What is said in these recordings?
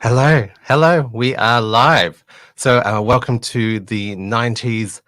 Hello, we are live. So, welcome to the 90s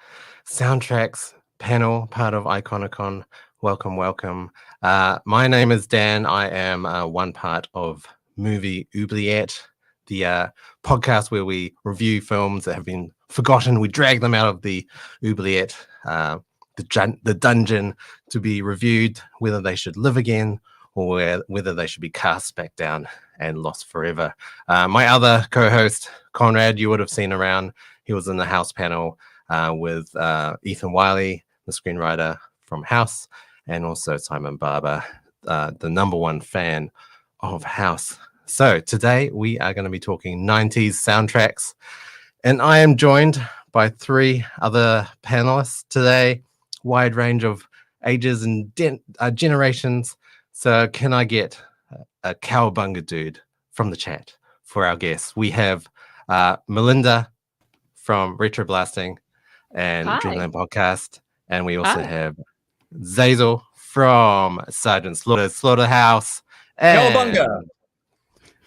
soundtracks panel, part of Iconicon. Welcome. My name is Dan. I am one part of movie Oubliette, the podcast where we review films that have been forgotten. We drag them out of the Oubliette, the dungeon, to be reviewed, whether they should live again or whether they should be cast back down and lost forever. My other co-host, Conrad, you would have seen around. He was in the House panel with Ethan Wiley, the screenwriter from House, and also Simon Barber, the number one fan of House. So today we are going to be talking 90s soundtracks, and I am joined by three other panelists today, wide range of ages and generations. So can I get a cowabunga dude from the chat for our guests? We have Melinda from Retro Blasting and Dreamland Podcast, and we also have Zazel from Sergeant Slaughterhouse, and cowabunga.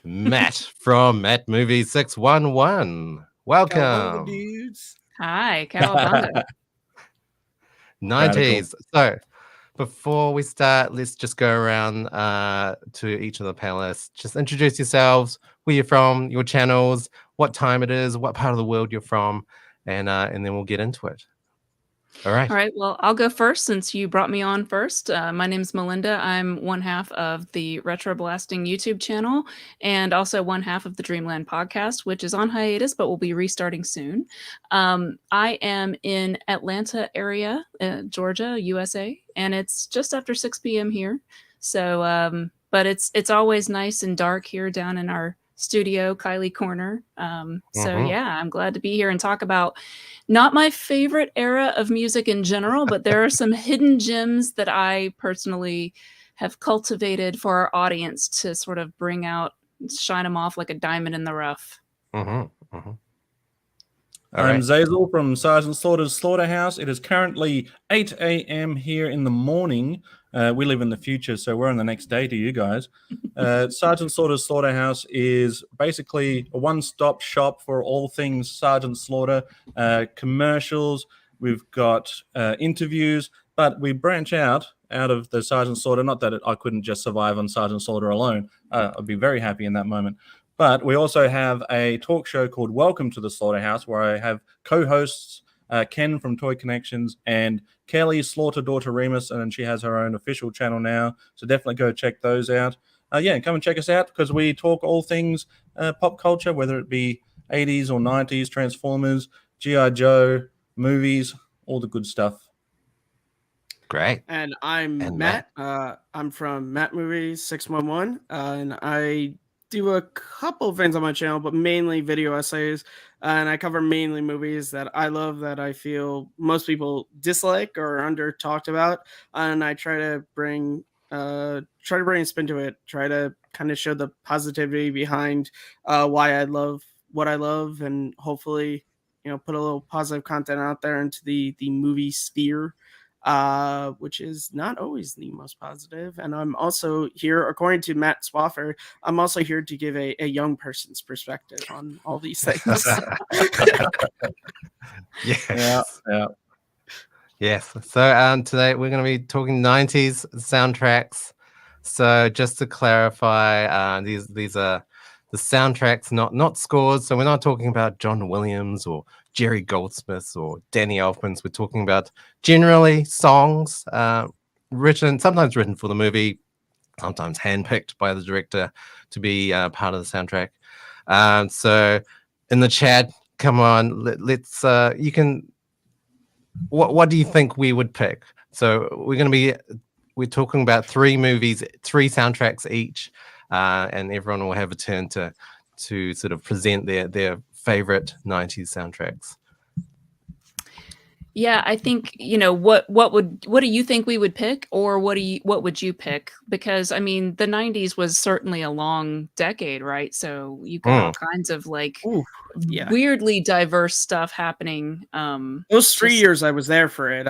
Matt from Matt Movie 611. Welcome, cowabunga dudes. Hi, cowabunga. 90s. So before we start, let's just go around to each of the panelists. Just introduce yourselves, where you're from, your channels, what time it is, what part of the world you're from, and then we'll get into it. All right. Well, I'll go first since you brought me on first. My name's Melinda. I'm one half of the Retro Blasting YouTube channel and also one half of the Dreamland podcast, which is on hiatus, but will be restarting soon. I am in Atlanta area, Georgia, USA, and it's just after 6 p.m. here. So, but it's always nice and dark here down in our studio, Kylie Corner. So yeah, I'm glad to be here and talk about not my favorite era of music in general, but there are some hidden gems that I personally have cultivated for our audience to sort of bring out, shine them off like a diamond in the rough. I'm Zazel from Sergeant Slaughter's Slaughterhouse. It is currently 8 a.m. here in the morning. We live in the future, so we're on the next day to you guys. Sergeant Slaughter's Slaughterhouse is basically a one-stop shop for all things Sergeant Slaughter, commercials. We've got interviews, but we branch out of the Sergeant Slaughter. Not that I couldn't just survive on Sergeant Slaughter alone. I'd be very happy in that moment. But we also have a talk show called Welcome to the Slaughterhouse, where I have co-hosts Ken from Toy Connections and Kelly Slaughter Daughter Remus, and she has her own official channel now. So definitely go check those out. Come and check us out because we talk all things pop culture, whether it be 80s or 90s, Transformers, G.I. Joe, movies, all the good stuff. Great. And I'm Matt. I'm from Matt Movies 611, and I do a couple of things on my channel, but mainly video essays, and I cover mainly movies that I love that I feel most people dislike or under talked about, and I try to bring a spin to it, try to kind of show the positivity behind why I love what I love, and hopefully put a little positive content out there into the movie sphere, which is not always the most positive. And I'm also here, according to Matt Swaffer, I'm also here to give a young person's perspective on all these things. Yes. So today we're going to be talking 90s soundtracks. So just to clarify, these are the soundtracks, not scores. So we're not talking about John Williams or Jerry Goldsmith or Danny Elfman's. We're talking about generally songs sometimes written for the movie, sometimes handpicked by the director to be part of the soundtrack. So in the chat, come on, let's you can. What do you think we would pick? So we're talking about three movies, three soundtracks each, and everyone will have a turn to sort of present their favorite 90s soundtracks. Yeah, I think, what do you think we would pick, or what would you pick? Because I mean, the 90s was certainly a long decade, right? So you got all kinds of weirdly diverse stuff happening. Those 3 years I was there for it.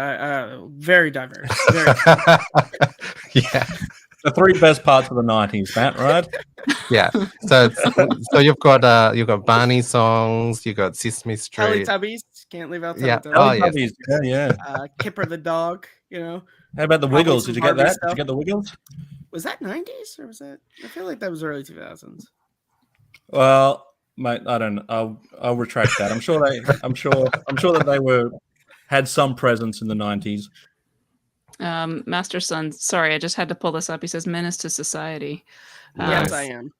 Very diverse. Very Yeah. The three best parts of the 90s, Matt, right? Yeah. So you've got Barney songs, you got Sesame Street. Teletubbies. Can't leave out Yeah. Teletubbies. Oh yes. Teletubbies, yeah. Kipper the dog. You know. How about the Probably Wiggles? some Did you get Barbie that? stuff. Did you get the Wiggles? Was that 90s or was that? I feel like that was early 2000s. Well, mate, I don't know. I'll retract that. I'm sure that they had some presence in the 90s. Master Son, sorry, I just had to pull this up. He says Menace to Society. Yes, Nice. I am.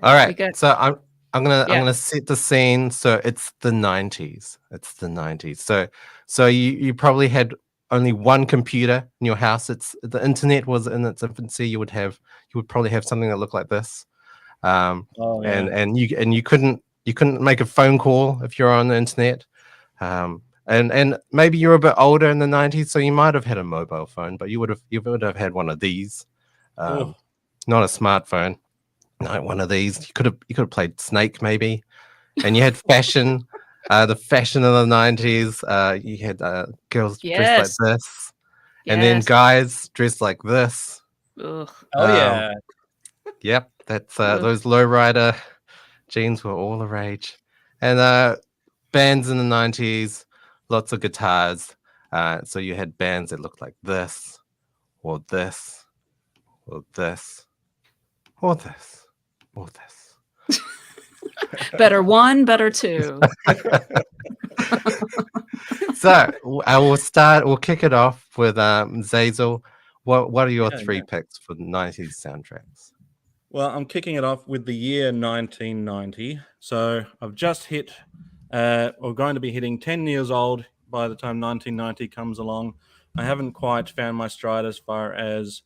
All right. got- So I'm Yeah. gonna set the scene. So it's the 90s. It's the 90s. So you probably had only one computer in your house. The internet was in its infancy. You would probably have something that looked like this. Oh, yeah. And you couldn't make a phone call if you're on the internet. And maybe you're a bit older in the 90s, so you might have had a mobile phone, but you would have had one of these. Oh. Not a smartphone. No, one of these. You could have played Snake maybe. And you had fashion, the fashion of the 90s. You had girls dressed like this. And then Yes. guys dressed like this. Ugh. Oh, yeah. Yep, that's those lowrider jeans were all the rage. And bands in the 90s, lots of guitars. So you had bands that looked like this, or this, or this, or this, or this. Better one, better two. So we'll kick it off with Zazel. What are your three picks for the 90s soundtracks? Well, I'm kicking it off with the year 1990. So I've just hit, or going to be hitting 10 years old by the time 1990 comes along. I haven't quite found my stride as far as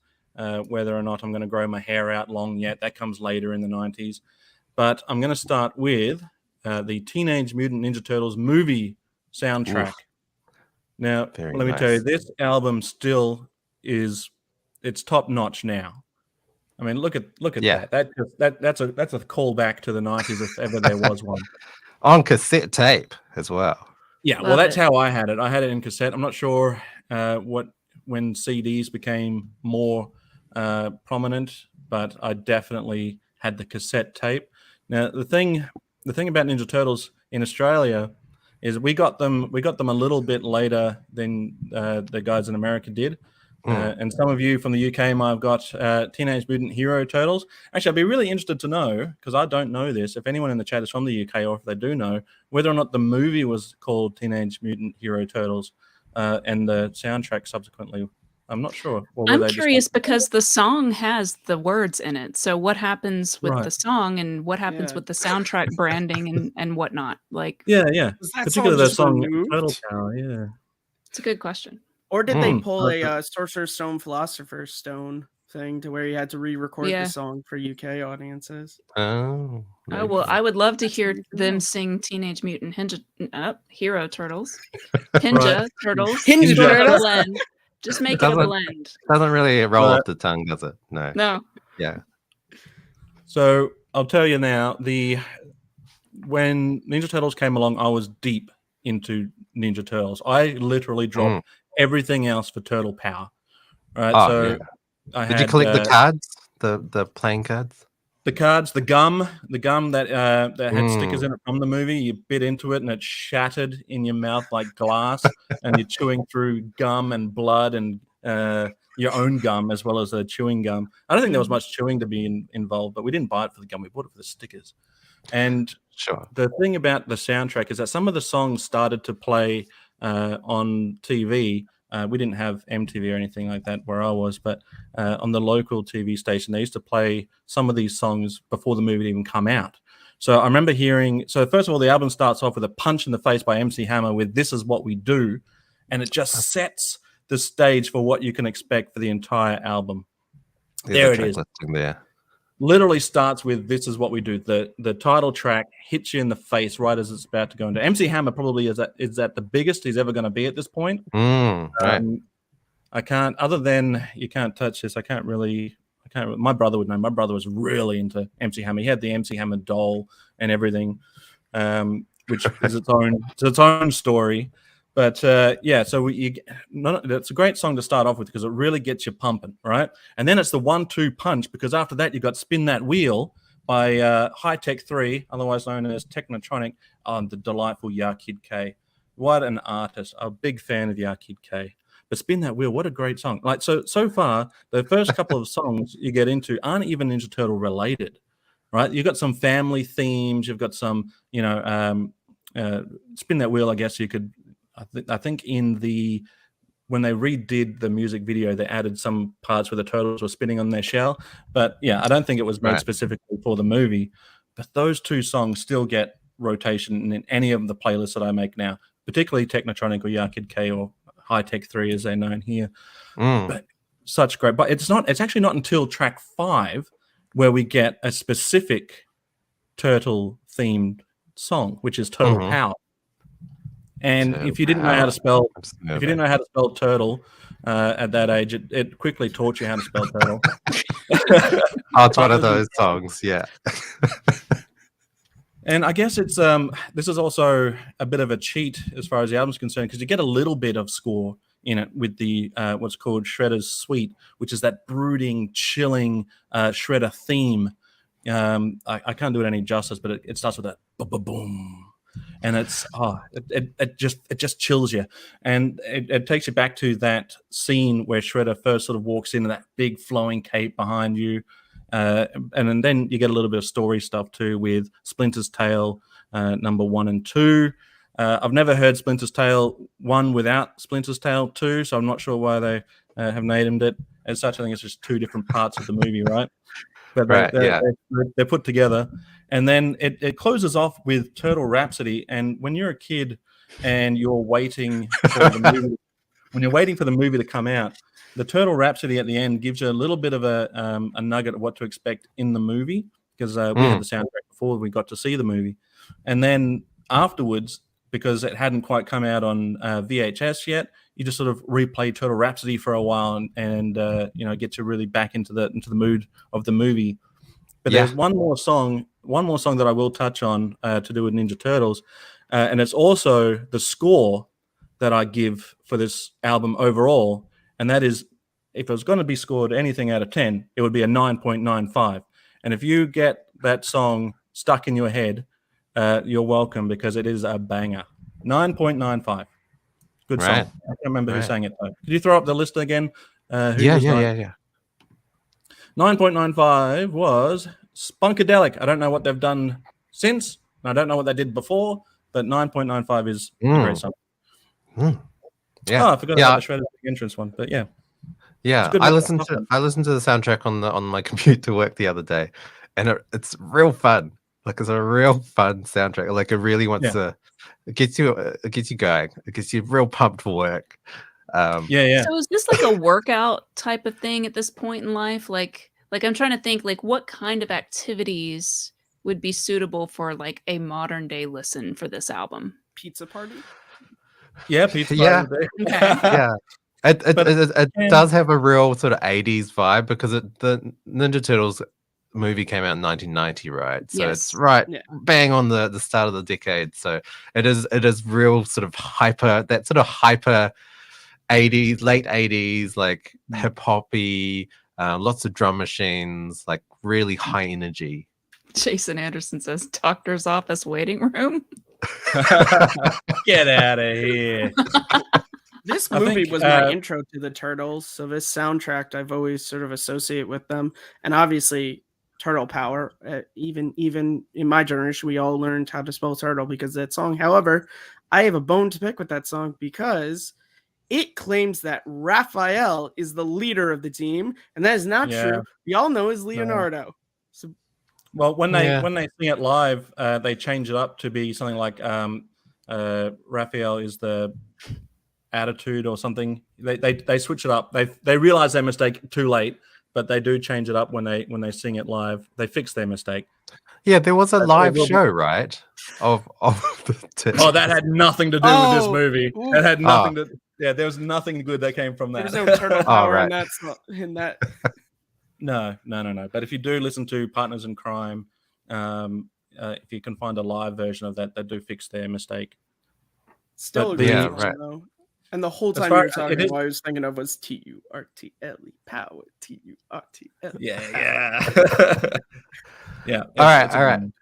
whether or not I'm going to grow my hair out long yet. That comes later in the 90s. But I'm going to start with the Teenage Mutant Ninja Turtles movie soundtrack. Oof. Now, Very let me nice. tell you, this album still it's top notch now. I mean, look at Yeah. that. That's a callback to the 90s if ever there was one. On cassette tape as well. Yeah, well, Love that's it. how I had it. I had it in cassette. I'm not sure when CDs became more prominent, but I definitely had the cassette tape. Now, the thing about Ninja Turtles in Australia is we got them a little bit later than the guys in America did. And some of you from the UK might have got Teenage Mutant Hero Turtles. Actually, I'd be really interested to know, because I don't know this, if anyone in the chat is from the UK or if they do know, whether or not the movie was called Teenage Mutant Hero Turtles and the soundtrack subsequently. I'm not sure. Or were I'm they just curious like- because the song has the words in it. So what happens with Right. the song and what happens Yeah. with the soundtrack branding and whatnot? Like, Yeah. Was that Particularly song the just song removed? Turtle Power, yeah. it's a good question. Or did they Mm. pull a Sorcerer's Stone, Philosopher's Stone thing to where you had to re-record Yeah. the song for UK audiences? Oh, Oh well, I would love to That's hear really them cool. sing Teenage Mutant Hero Turtles, Ninja Turtles, Ninja Sort of a Turtles. blend. Just make it a Doesn't- blend. doesn't really roll Well, off the tongue, does it? No. No, Yeah. So I'll tell you now, when Ninja Turtles came along, I was deep into Ninja Turtles. I literally dropped everything else for Turtle Power. Right. Oh, so yeah. I Did had you collect the cards? The playing cards? the cards, the gum that had stickers in it from the movie. You bit into it and it shattered in your mouth like glass, and you're chewing through gum and blood and your own gum as well as the chewing gum. I don't think there was much chewing to be involved, but we didn't buy it for the gum. We bought it for the stickers. And Sure. the thing about the soundtrack is that some of the songs started to play on TV. We didn't have MTV or anything like that where I was, but on the local TV station, they used to play some of these songs before the movie had even come out. So I remember hearing, so first of all, the album starts off with a punch in the face by MC Hammer with This Is What We Do, and it just sets the stage for what you can expect for the entire album. There it is. There. Literally starts with This Is What We Do. The title track hits you in the face right as it's about to go into. MC Hammer probably is at the biggest he's ever going to be at this point. Right. I can't, other than You Can't Touch This, I can't, my brother would know. My brother was really into MC Hammer. He had the MC Hammer doll and everything, which is its own story. But yeah, so it's a great song to start off with because it really gets you pumping, right? And then it's the 1-2 punch, because after that you've got Spin That Wheel by High Tech 3, otherwise known as Technotronic, on the delightful Ya Kid K. What an artist! I'm a big fan of Ya Kid K. But Spin That Wheel, what a great song! Like so far, the first couple of songs you get into aren't even Ninja Turtle related, right? You've got some family themes, you've got some, Spin That Wheel. I guess you could. I think when they redid the music video, they added some parts where the turtles were spinning on their shell. But yeah, I don't think it was made specifically for the movie. But those two songs still get rotation in any of the playlists that I make now, particularly Technotronic or Ya Kid K or High Tech 3 as they're known here. But such great. But it's actually not until track 5 where we get a specific turtle themed song, which is Turtle Power. And if you didn't know how to spell, turtle at that age, it quickly taught you how to spell turtle. It's one of those songs, yeah. And I guess it's this is also a bit of a cheat as far as the album's concerned, because you get a little bit of score in it with the what's called Shredder's Suite, which is that brooding, chilling Shredder theme. I can't do it any justice, but it starts with that boom. And it's it just chills you, and it takes you back to that scene where Shredder first sort of walks in that big flowing cape behind you, and then you get a little bit of story stuff too with Splinter's Tale number 1 and 2. I've never heard Splinter's Tale 1 without Splinter's Tale 2, so I'm not sure why they have named it as such. I think it's just two different parts of the movie, right? But they're put together. And then it closes off with Turtle Rhapsody. And when you're a kid and you're waiting for the movie, when you're waiting for the movie to come out, the Turtle Rhapsody at the end gives you a little bit of a nugget of what to expect in the movie, because we had the soundtrack before we got to see the movie. And then afterwards, because it hadn't quite come out on VHS yet, you just sort of replay Turtle Rhapsody for a while and get you really back into the mood of the movie. But there's one more song that I will touch on to do with Ninja Turtles, and it's also the score that I give for this album overall, and that is, if it was going to be scored anything out of 10, it would be a 9.95. And if you get that song stuck in your head, you're welcome, because it is a banger. 9.95. Good song. I can't remember who sang it though. Could you throw up the list again? Yeah. 9.95 was Spunkadelic. I don't know what they've done since. I don't know what they did before, but 9.95 is a great song. Yeah. I forgot about the Shredder's entrance one, but yeah. Yeah, I listened to the soundtrack on my computer work the other day, and it's real fun. Like, it's a real fun soundtrack. Like, it really wants to. It gets you going. It gets you real pumped for work. So is this like a workout type of thing at this point in life? Like I'm trying to think, like, what kind of activities would be suitable for like a modern day listen for this album? Pizza party? Yeah, pizza party. Okay. Yeah. It does have a real sort of 80s vibe, because the Ninja Turtles movie came out in 1990, right? So it's bang on the start of the decade. So it is real sort of hyper 80s, late 80s, like hip hoppy, lots of drum machines, like really high energy. Jason Anderson says doctor's office waiting room. Get out of here. This movie was my intro to the Turtles, so this soundtrack I've always sort of associate with them, and obviously Turtle Power. Even in my generation, we all learned how to spell turtle because of that song. However, I have a bone to pick with that song because it claims that Raphael is the leader of the team, and that is not true. We all know is Leonardo. So, well, when they sing it live, they change it up to be something like Raphael is the attitude or something. They switch it up. They realize their mistake too late, but they do change it up when they sing it live. They fix their mistake. Yeah, there was a live show, right? Of the that had nothing to do with this movie. It had nothing to. Yeah, there was nothing good that came from that. There's no turtle power in that. No. But if you do listen to Partners in Crime, if you can find a live version of that, they do fix their mistake. Still But a great Yeah, song, right. though. And the whole As time far- you were it talking, is- what I was thinking of was Turtle power, Turtle. Yeah. Yeah. All right, it's a all good right. one.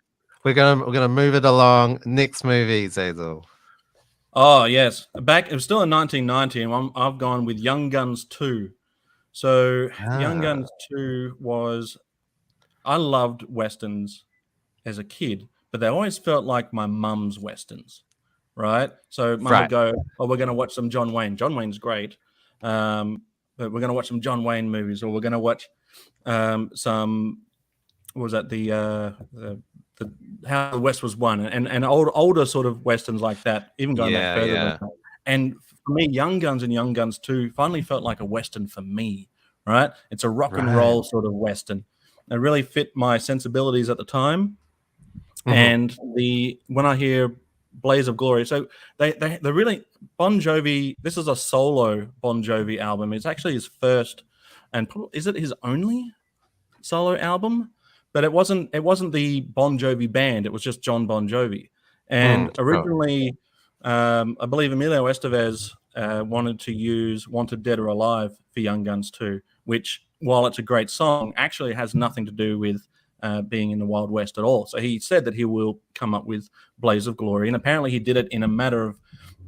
We're gonna move it along. Next movie, Zazel. Oh yes, it was still in 1990, and I've gone with Young Guns 2. So Young Guns 2 was, I loved westerns as a kid, but they always felt like my mum's westerns, right? So mum Right. would go, "Oh, we're going to watch some John Wayne. John Wayne's great, but we're going to watch some John Wayne movies, or we're going to watch some, what was that, the How the West Was Won, and older sort of westerns like that, even going back further than that. And for me, Young Guns and Young Guns 2 finally felt like a western for me, right? It's a rock and roll sort of western. It really fit my sensibilities at the time. And when I hear Blaze of Glory, so they really, Bon Jovi, this is a solo Bon Jovi album. It's actually his first, and is it his only solo album? But it wasn't the Bon Jovi band. It was just John Bon Jovi. And originally, I believe Emilio Estevez wanted to use Wanted Dead or Alive for Young Guns 2, which, while it's a great song, actually has nothing to do with being in the Wild West at all. So he said that he will come up with Blaze of Glory. And apparently he did it in a matter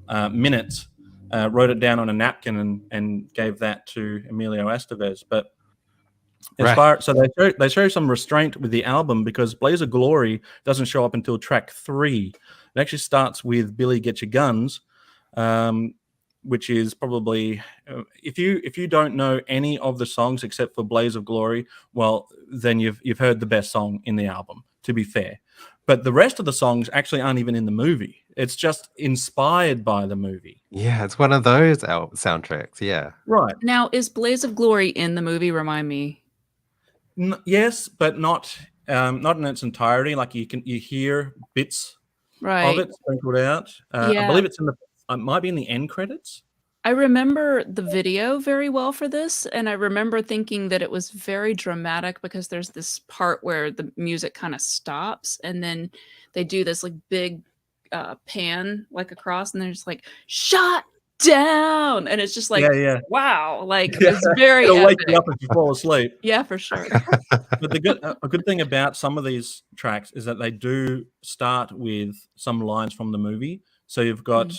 of minutes, wrote it down on a napkin and gave that to Emilio Estevez. But so they show some restraint with the album, because Blaze of Glory doesn't show up until track 3. It actually starts with Billy Get Your Guns, which is probably, if you don't know any of the songs except for Blaze of Glory, well, then you've heard the best song in the album, to be fair. But the rest of the songs actually aren't even in the movie. It's just inspired by the movie. Yeah, it's one of those soundtracks. Yeah. Right. Now, is Blaze of Glory in the movie? Remind me. Yes, but not in its entirety. Like you hear bits of it sprinkled out. I believe it's in it might be in the end credits. I remember the video very well for this, and I remember thinking that it was very dramatic, because there's this part where the music kind of stops, and then they do this like big pan like across, and they're just like, "Shut down," and it's just like, wow, like it's very It'll epic. wake you up if you fall asleep. Yeah, for sure. But a good thing about some of these tracks is that they do start with some lines from the movie. So you've got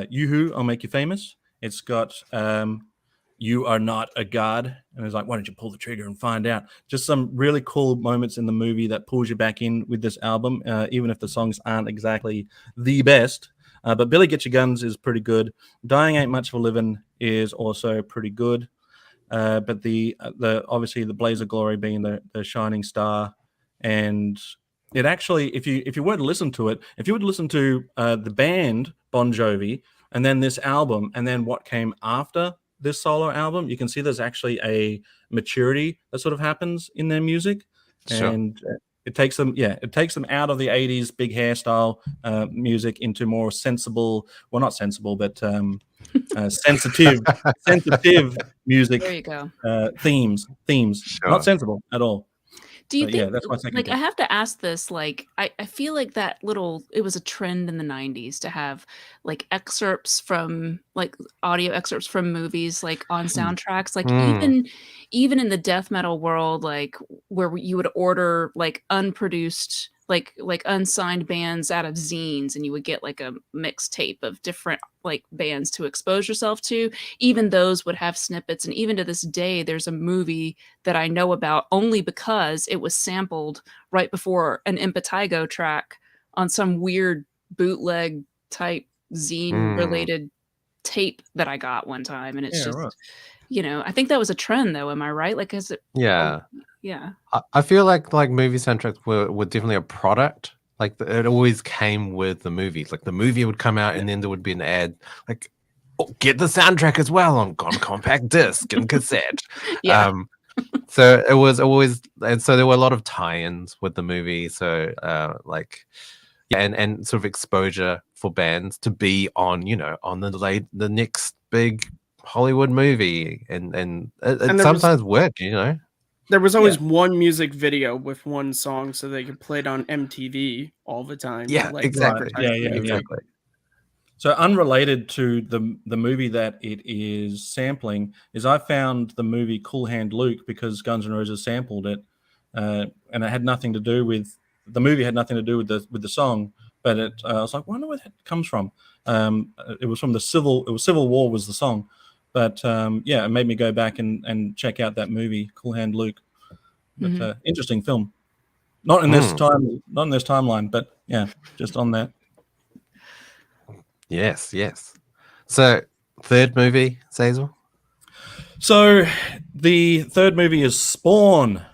"Yoo-hoo, I'll Make You Famous." It's got "You Are Not a God," and it's like, why don't you pull the trigger and find out? Just some really cool moments in the movie that pulls you back in with this album, even if the songs aren't exactly the best. But Billy Get Your Guns is pretty good. Dying Ain't Much for Living is also pretty good. But the obviously the Blaze of Glory being the shining star, and it actually, if you were to listen to it, if you would listen to the band Bon Jovi and then this album and then what came after this solo album, you can see there's actually a maturity that sort of happens in their music, and it takes them out of the 80s big hairstyle music into more sensible, well, not sensible, but sensitive music. There you go. Themes, not sensible at all. Do you think, that's my second like, pick. I have to ask this, like, I feel like it was a trend in the 90s to have like excerpts from, like, audio excerpts from movies, like, on soundtracks, like even in the death metal world, like, where you would order like unproduced, like unsigned bands out of zines, and you would get like a mixtape of different like bands to expose yourself to. Even those would have snippets, and even to this day there's a movie that I know about only because it was sampled right before an Impetigo track on some weird bootleg type zine related tape that I got one time, and it's I think that was a trend, though. Am I right? Like, is it? Yeah. Yeah. I feel like movie soundtracks were definitely a product. Like it always came with the movies. Like the movie would come out and then there would be an ad like, oh, get the soundtrack as well on compact disc and cassette. So it was always, and so there were a lot of tie-ins with the movie. So and sort of exposure for bands to be on, on the next big Hollywood movie, and it sometimes worked, There was always one music video with one song, so they could play it on MTV all the time. Yeah, like, exactly. Exactly. So unrelated to the movie that it is sampling is I found the movie Cool Hand Luke because Guns N' Roses sampled it, and it had nothing to do with the movie. Had nothing to do with the song, but I was like, wonder where that comes from. It was from Civil War was the song, but yeah, it made me go back and check out that movie Cool Hand Luke. But interesting film. Not in this timeline, but yeah, just on that. Yes. So, third movie, Zazel? So the third movie is Spawn.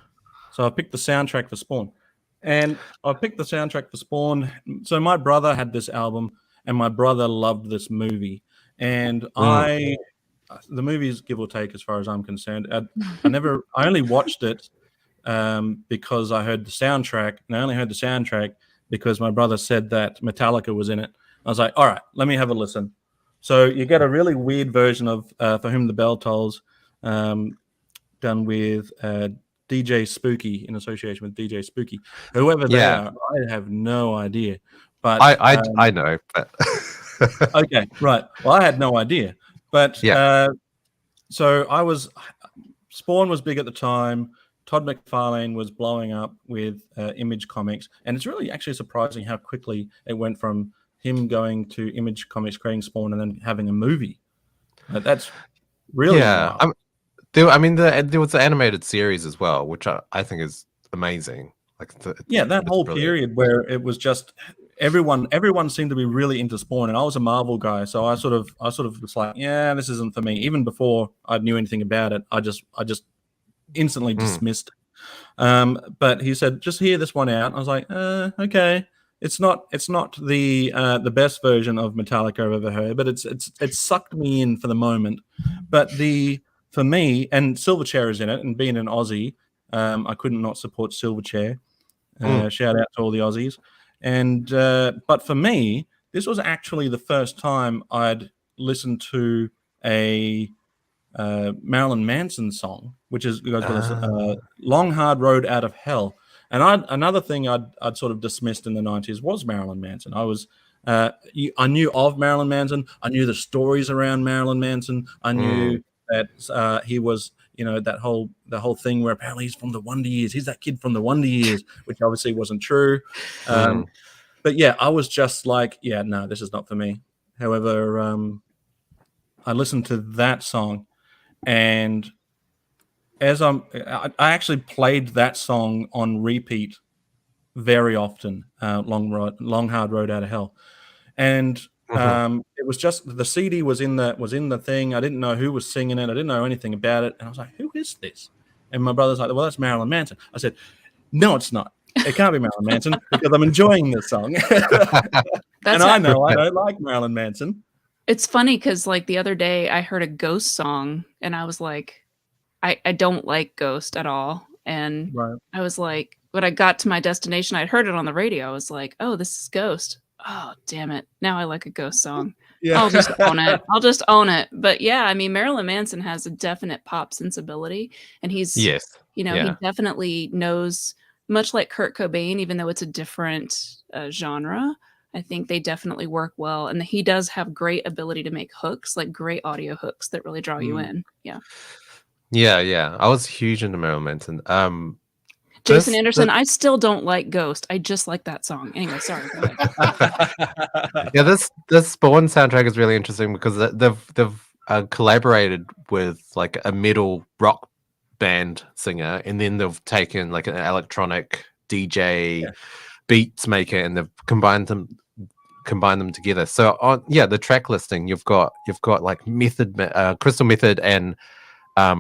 So I picked the soundtrack for Spawn. And I picked the soundtrack for Spawn. So my brother had this album and my brother loved this movie. And the movie is give or take as far as I'm concerned. I only watched it because I heard the soundtrack. And I only heard the soundtrack because my brother said that Metallica was in it. I was like, all right, let me have a listen. So you get a really weird version of For Whom the Bell Tolls, done with DJ Spooky in association with DJ Spooky. Whoever they are, I have no idea. But I know. But okay, right. Well, I had no idea. But so Spawn was big at the time. Todd McFarlane was blowing up with Image Comics, and it's really actually surprising how quickly it went from him going to Image Comics, creating Spawn, and then having a movie. That's really wild. There was the animated series as well, which I think is amazing. Like that whole period where it was just everyone seemed to be really into Spawn, and I was a Marvel guy, so I sort of was like, yeah, this isn't for me. Even before I knew anything about it, I just instantly dismissed it. But he said, just hear this one out. I was like, okay. It's not the best version of Metallica I've ever heard, but it sucked me in for the moment. But for me, and Silverchair is in it, and being an Aussie, I couldn't not support Silverchair. Shout out to all the Aussies. And but for me, this was actually the first time I'd listened to a Marilyn Manson song, which is Long Hard Road Out of Hell. And another thing I'd sort of dismissed in the 90s was Marilyn Manson. I knew of Marilyn Manson. I knew the stories around Marilyn Manson. I knew that he was, the whole thing where apparently he's from the Wonder Years. He's that kid from the Wonder Years, which obviously wasn't true. But yeah, I was just like, yeah, no, this is not for me. However, I listened to that song, and as I actually played that song on repeat very often, Long Hard Road Out of Hell. And it was just the CD was in the thing. I didn't know who was singing it. I didn't know anything about it. And I was like, who is this? And my brother's like, well, that's Marilyn Manson. I said, no, it's not. It can't be Marilyn Manson because I'm enjoying this song. And I know I don't like Marilyn Manson. It's funny because like the other day I heard a Ghost song and I was like, I don't like Ghost at all. And I was like, when I got to my destination, I'd heard it on the radio. I was like, oh, this is Ghost. Oh, damn it. Now I like a Ghost song. Yeah. I'll just own it. But yeah, I mean, Marilyn Manson has a definite pop sensibility. And he definitely knows, much like Kurt Cobain, even though it's a different genre, I think they definitely work well. And he does have great ability to make hooks, like great audio hooks that really draw you in. Yeah. Yeah. I was huge into Marilyn Manson. Jason Anderson, I still don't like Ghost. I just like that song. Anyway, sorry. Go ahead. Yeah, this Spawn soundtrack is really interesting because they've collaborated with like a middle rock band singer, and then they've taken like an electronic DJ beats maker, and they've combined them together. So on the track listing, you've got like Crystal Method and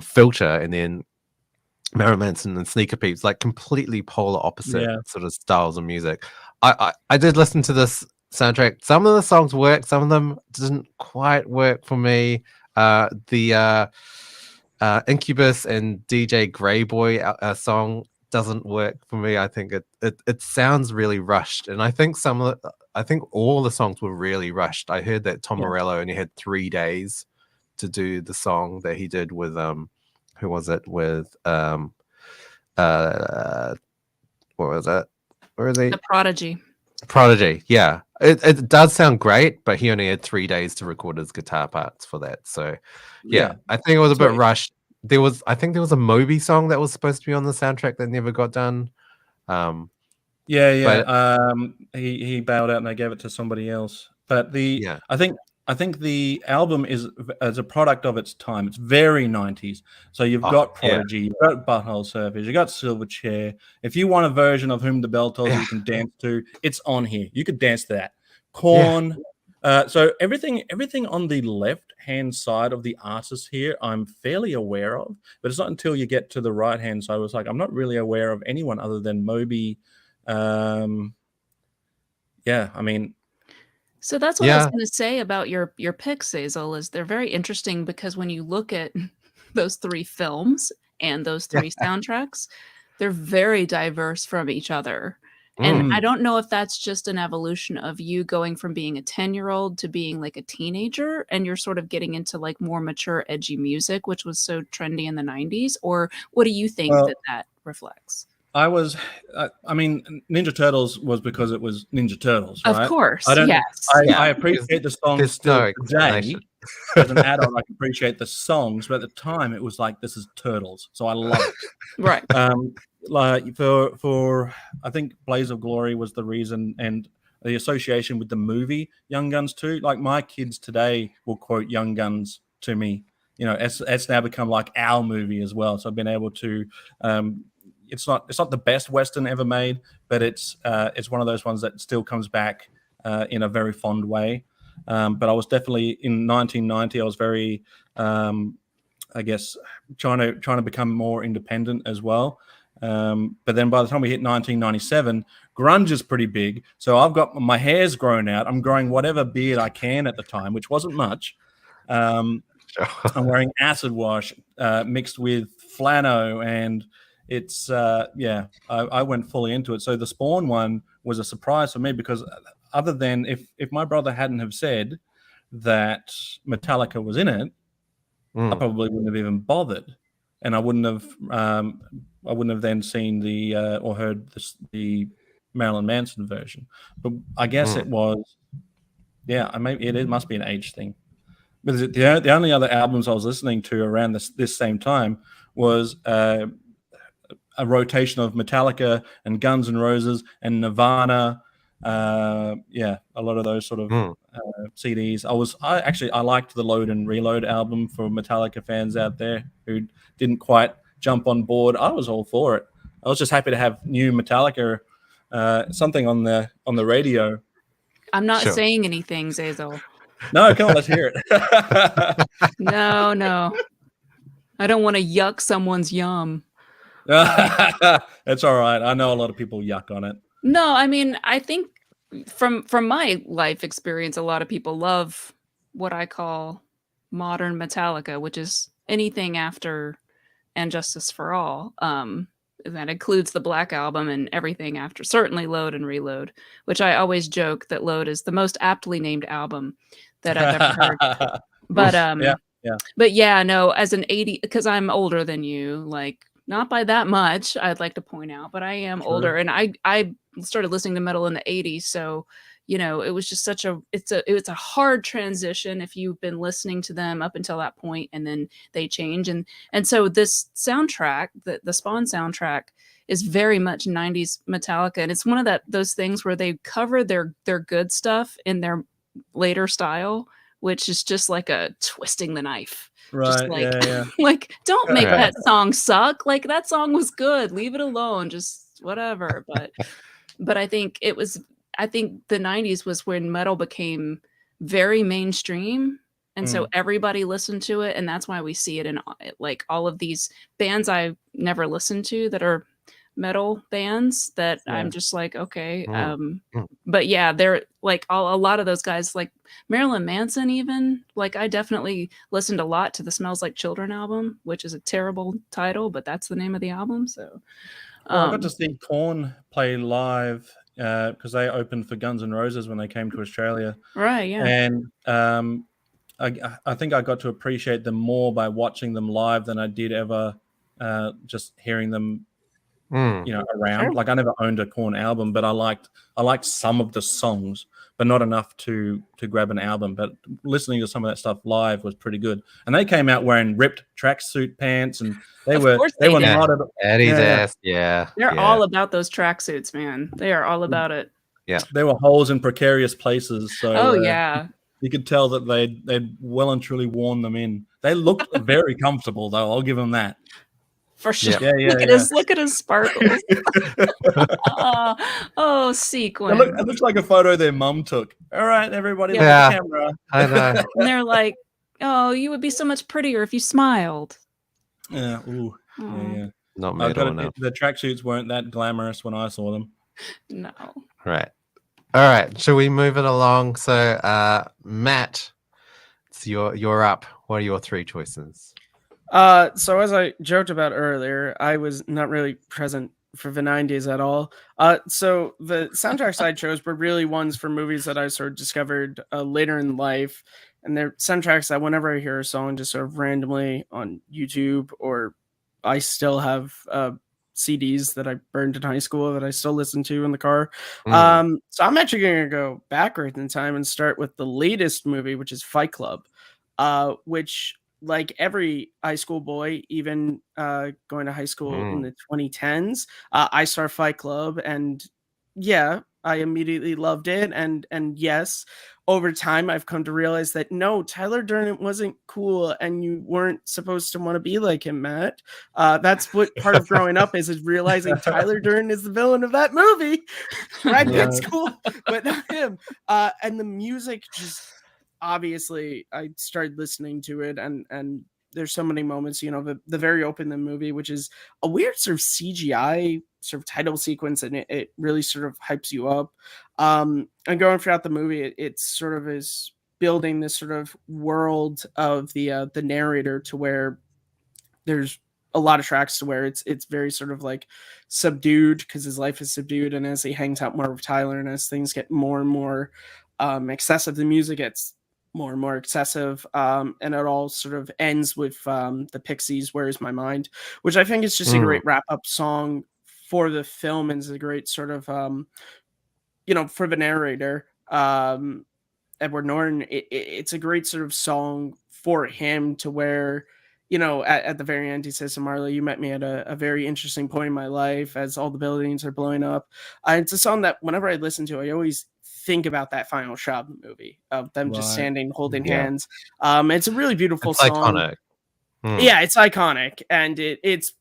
Filter, and then Marilyn Manson and Sneaker Peeps, like completely polar opposite sort of styles of music. I did listen to this soundtrack. Some of the songs work, some of them didn't quite work for me. The Incubus and DJ Greyboy song doesn't work for me. I think it sounds really rushed, and I think all the songs were really rushed. I heard that Tom Morello only had 3 days to do the song that he did with who was it with what was it? Where is he? The Prodigy. Yeah. It does sound great, but he only had 3 days to record his guitar parts for that. So, yeah, I think it was a bit rushed. I think there was a Moby song that was supposed to be on the soundtrack that never got done. But he bailed out and they gave it to somebody else. But yeah, I think the album is as a product of its time. It's very 90s. So you've got Prodigy, you've got Butthole Surfers, you've got Silverchair. If you want a version of Whom the Bell Tolls you can dance to, it's on here. You could dance to that. Korn. So everything on the left-hand side of the artist here, I'm fairly aware of. But it's not until you get to the right-hand side, it's like, I'm not really aware of anyone other than Moby. I mean... So that's what I was going to say about your picks, Hazel, is they're very interesting because when you look at those 3 films and those 3 soundtracks, they're very diverse from each other. And I don't know if that's just an evolution of you going from being a 10-year-old to being like a teenager and you're sort of getting into like more mature, edgy music, which was so trendy in the 90s, or what do you think that reflects? I mean, Ninja Turtles was because it was Ninja Turtles, right? Of course, yes. I appreciate the songs still today. As an adult, I can appreciate the songs, but at the time, it was like, this is Turtles, so I love it. Right. Like for I think Blaze of Glory was the reason, and the association with the movie Young Guns too. Like my kids today will quote Young Guns to me. You know, it's now become like our movie as well. So I've been able to. It's not the best Western ever made, but it's one of those ones that still comes back in a very fond way. But I was definitely in 1990. I was very, I guess, trying to become more independent as well. But then by the time we hit 1997, grunge is pretty big. So I've got my hair's grown out. I'm growing whatever beard I can at the time, which wasn't much. I'm wearing acid wash mixed with flannel and. It's I went fully into it. So the Spawn one was a surprise for me because other than if my brother hadn't have said that Metallica was in it, I probably wouldn't have even bothered, and I wouldn't have then seen the or heard the Marilyn Manson version. But I guess it was, maybe it must be an age thing. But the only other albums I was listening to around this same time was. A rotation of Metallica and Guns N' Roses and Nirvana, a lot of those sort of CDs. I liked the Load and Reload album for Metallica fans out there who didn't quite jump on board. I was all for it. I was just happy to have new Metallica, something on the radio. I'm not saying anything, Zazel. No, come on, let's hear it. No. I don't want to yuck someone's yum. It's all right. I know a lot of people yuck on it. No, I mean, I think from my life experience, a lot of people love what I call modern Metallica, which is anything after And Justice for All. That includes the Black Album and everything after, certainly Load and Reload, which I always joke that Load is the most aptly named album that I've ever heard. But but yeah, no, as an 80, because I'm older than you, like not by that much, I'd like to point out, but I am older, and I started listening to metal in the 80s, so you know, it was just it's a hard transition if you've been listening to them up until that point, and then they change, and so this soundtrack, the Spawn soundtrack, is very much 90s Metallica, and it's one of those things where they cover their good stuff in their later style, which is just like a twisting the knife. Right. Just like, like don't make that song suck. Like that song was good. Leave it alone. Just whatever. But I think the 90s was when metal became very mainstream. And so everybody listened to it. And that's why we see it in like all of these bands I never listened to that are metal bands that I'm just like, okay. But yeah, they're like a lot of those guys, like Marilyn Manson, even like I definitely listened a lot to the Smells Like Children album, which is a terrible title, but that's the name of the album. So I got to see Korn play live because they opened for Guns N' Roses when they came to Australia. Right. Yeah. And I think I got to appreciate them more by watching them live than I did ever just hearing them Mm. around. Sure. Like I never owned a Korn album, but I liked some of the songs, but not enough to grab an album. But listening to some of that stuff live was pretty good. And they came out wearing ripped tracksuit pants, and they Of were course they they were did. not at Adidas, yeah. They're all about those tracksuits, man. They are all about it. There were holes in precarious places. So Oh yeah. you could tell that they'd well and truly worn them in. They looked very comfortable, though. I'll give them that. For sure. Yeah, Look at his sparkles. Oh, sequin. It looks like a photo their mum took. All right, everybody, look Yeah. at the camera. I know. And they're like, "Oh, you would be so much prettier if you smiled." Yeah, ooh, Oh, yeah. Not I've made got all now. the tracksuits weren't that glamorous when I saw them. no. Right. All right. Shall we move it along? So, Matt, you're up. What are your three choices? So as I joked about earlier, I was not really present for the 90s at all. So the soundtracks I chose were really ones for movies that I sort of discovered later in life. And they're soundtracks that whenever I hear a song just sort of randomly on YouTube, or I still have CDs that I burned in high school that I still listen to in the car. So I'm actually going to go backwards in time and start with the latest movie, which is Fight Club, which, like every high school boy, even going to high school in the 2010s, I saw Fight Club, and yeah, I immediately loved it. And yes, over time, I've come to realize that no, Tyler Durden wasn't cool, and you weren't supposed to want to be like him, Matt. That's what part of growing up is realizing Tyler Durden is the villain of that movie. Brad Pitt's cool, but not him. And the music just, obviously I started listening to it, and there's so many moments, the very opening movie, which is a weird sort of CGI sort of title sequence, and it really sort of hypes you up. And going throughout the movie, it sort of is building this sort of world of the narrator, to where there's a lot of tracks to where it's very sort of like subdued, because his life is subdued, and as he hangs out more with Tyler, and as things get more and more excessive, the music gets more and more excessive, and it all sort of ends with the Pixies' "Where's My Mind," which I think is just a great wrap-up song for the film, and is a great sort of for the narrator, Edward Norton. It's a great sort of song for him, to where at the very end he says to Marley, "You met me at a very interesting point in my life as all the buildings are blowing up." It's a song that whenever I listen to, I always think about that final shot of the movie, of them just standing holding hands. It's a really beautiful It's song. iconic. Yeah, it's iconic, and it's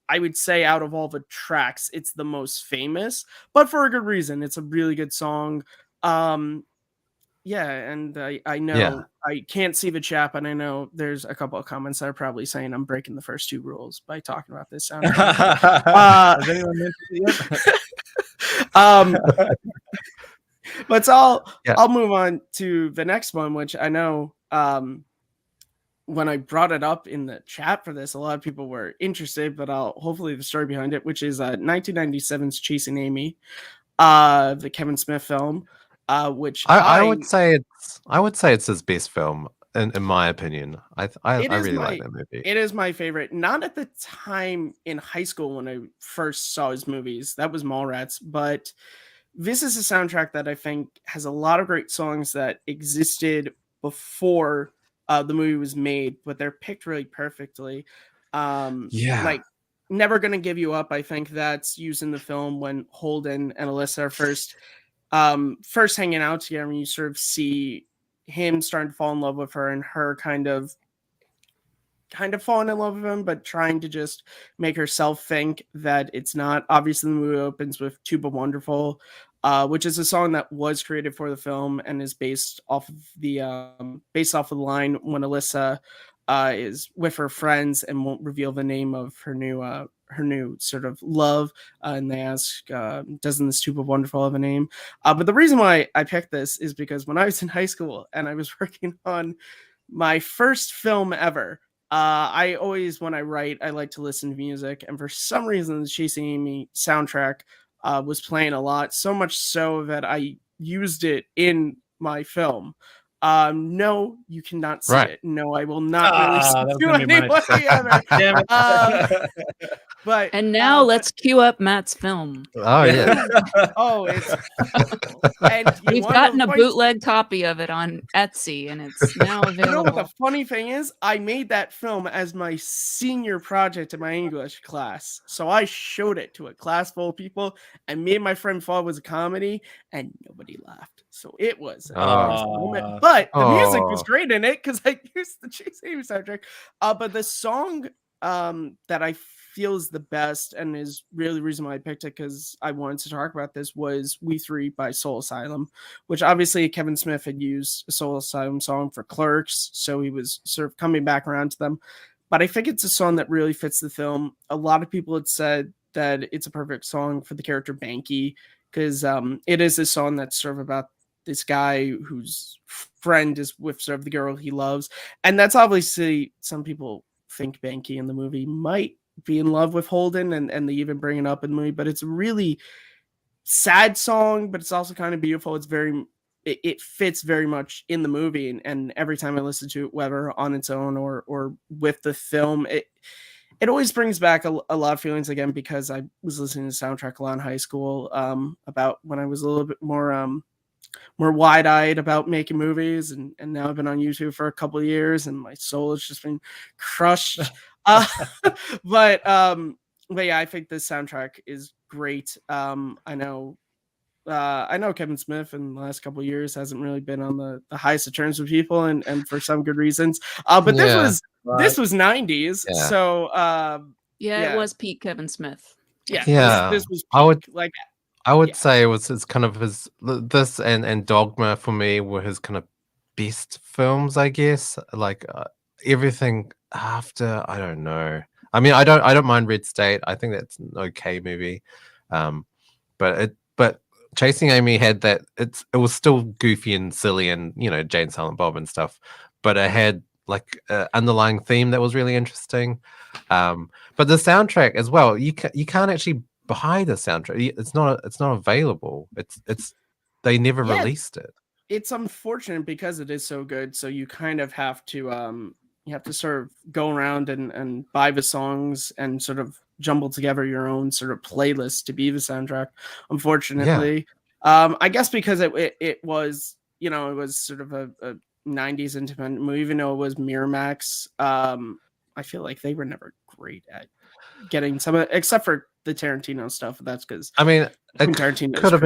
I would say out of all the tracks, it's the most famous, but for a good reason. It's a really good song. Yeah, and I know I can't see the chat, but I know there's a couple of comments that are probably saying I'm breaking the first two rules by talking about this soundtrack. Has anyone mentioned it yet? But I'll move on to the next one, which I know when I brought it up in the chat for this, a lot of people were interested, but hopefully the story behind it, which is 1997's Chasing Amy, the Kevin Smith film, which I would say it's his best film in my opinion. I really like that movie. It is my favorite. Not at the time in high school when I first saw his movies. That was Mallrats, but this is a soundtrack that I think has a lot of great songs that existed before the movie was made, but they're picked really perfectly. Like Never Gonna Give You Up, I think that's used in the film when Holden and Alyssa are first hanging out together, and you sort of see him starting to fall in love with her, and her kind of falling in love with him, but trying to just make herself think that it's not. Obviously, the movie opens with Tuba Wonderful, which is a song that was created for the film and is based off of the line when Alyssa is with her friends and won't reveal the name of her new sort of love, and they ask, doesn't this Tuba Wonderful have a name? But the reason why I picked this is because when I was in high school and I was working on my first film ever, I always, when I write, I like to listen to music, and for some reason the Chasing Amy soundtrack was playing a lot, so much so that I used it in my film. No, you cannot see it. No, I will not release it to anybody ever. But And now let's cue up Matt's film. Oh yeah. oh, it's wonderful. And We've gotten a bootleg copy of it on Etsy, and it's now available. You know what the funny thing is? I made that film as my senior project in my English class. So I showed it to a class full of people, and me and my friend thought it was a comedy, and nobody laughed. So it was a moment. But the music was great in it because I used the Chase Amy soundtrack. But the song that I feel is the best and is really the reason why I picked it, because I wanted to talk about this, was We Three by Soul Asylum, which obviously Kevin Smith had used a Soul Asylum song for Clerks, so he was sort of coming back around to them. But I think it's a song that really fits the film. A lot of people had said that it's a perfect song for the character Banky, because it is a song that's sort of about this guy whose friend is with sort of the girl he loves. And that's obviously, some people think Banky in the movie might be in love with Holden, and they even bring it up in the movie, but it's a really sad song, but it's also kind of beautiful. It's it fits very much in the movie, and every time I listen to it, whether on its own or with the film, it always brings back a lot of feelings again, because I was listening to the soundtrack a lot in high school, about when I was a little bit more wide-eyed about making movies, and now I've been on YouTube for a couple of years, and my soul has just been crushed. But yeah, I think this soundtrack is great. I know Kevin Smith in the last couple of years hasn't really been on the highest of terms with people, and for some good reasons. But this was 90s, so it was peak Kevin Smith. This was peak. I would say it's kind of this and Dogma for me were his kind of best films, I guess. Like everything after, I don't know. I mean, I don't mind Red State. I think that's an okay movie. But Chasing Amy had that. It was still goofy and silly, and Jane Silent Bob and stuff. But it had like an underlying theme that was really interesting. But the soundtrack as well. You can't actually buy the soundtrack. It's not available. It's they never released it. It's unfortunate because it is so good. So you kind of have to sort of go around and buy the songs and sort of jumble together your own sort of playlist to be the soundtrack. Unfortunately, I guess because it was it was sort of a 90s independent movie, even though it was Miramax. I feel like they were never great at getting some of it, except for the Tarantino stuff. That's because I mean, Tarantino could have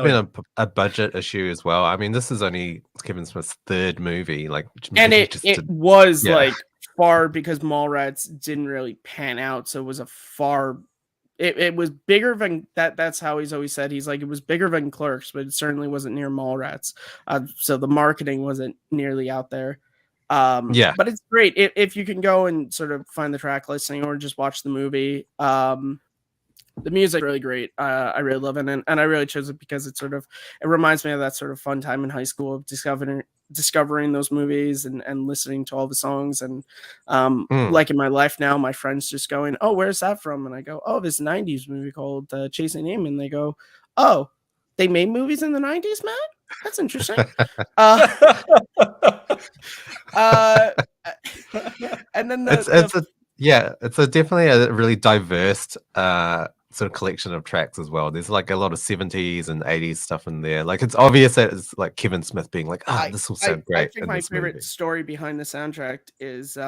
been a budget issue as well. I mean, this is only Kevin Smith's third movie, and it was like far, because Mallrats didn't really pan out, so it was it was bigger than that. That's how he's always said. He's like, it was bigger than Clerks, but it certainly wasn't near Mallrats. So the marketing wasn't nearly out there. But it's great if you can go and sort of find the track listing or just watch the movie. The music is really great. I really love it, and I really chose it because it reminds me of that sort of fun time in high school of discovering those movies and listening to all the songs. And like in my life now, my friends just going, "Oh, where's that from?" And I go, "Oh, this 90s movie called Chasing Amy." And they go, "Oh, they made movies in the 90s, Matt? That's interesting." And then it's definitely a really diverse sort of collection of tracks as well. There's like a lot of 70s and 80s stuff in there. Like it's obvious that it's like Kevin Smith being like, this will sound great. I think my favorite story behind the soundtrack is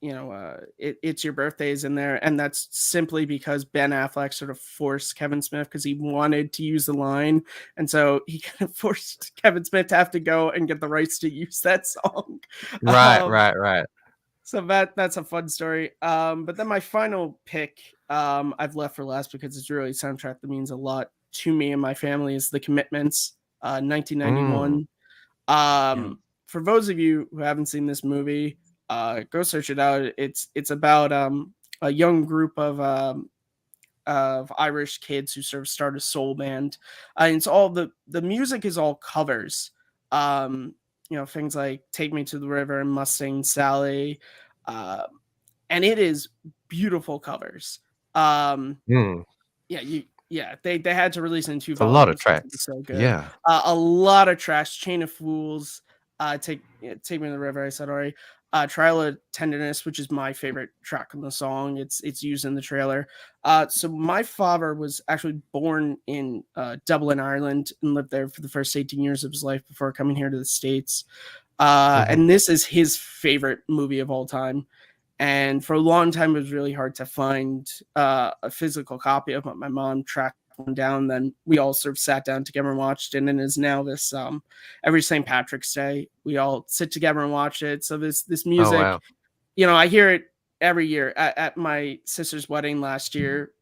It's Your Birthday is in there, and that's simply because Ben Affleck sort of forced Kevin Smith, because he wanted to use the line, and so he kind of forced Kevin Smith to have to go and get the rights to use that song. Right. So that's a fun story. But then my final pick, I've left for last because it's really a soundtrack that means a lot to me and my family, is The Commitments, 1991. For those of you who haven't seen this movie, go search it out. It's about a young group of Irish kids who sort of start a soul band. And it's all the music is all covers. Things like Take Me to the River and Mustang Sally. And it is beautiful covers. They had to release it in 2 volumes. A lot of tracks. So good. Yeah. A lot of tracks. Chain of Fools. Take Me to the River, I said already. Trial of Tenderness, which is my favorite track on the song. It's used in the trailer. So my father was actually born in Dublin, Ireland, and lived there for the first 18 years of his life before coming here to the States. And this is his favorite movie of all time. And for a long time, it was really hard to find a physical copy of it. My mom tracked one down. Then we all sort of sat down together and watched it. And it is now this every St. Patrick's Day, we all sit together and watch it. So this music, wow. I hear it every year. At my sister's wedding last year,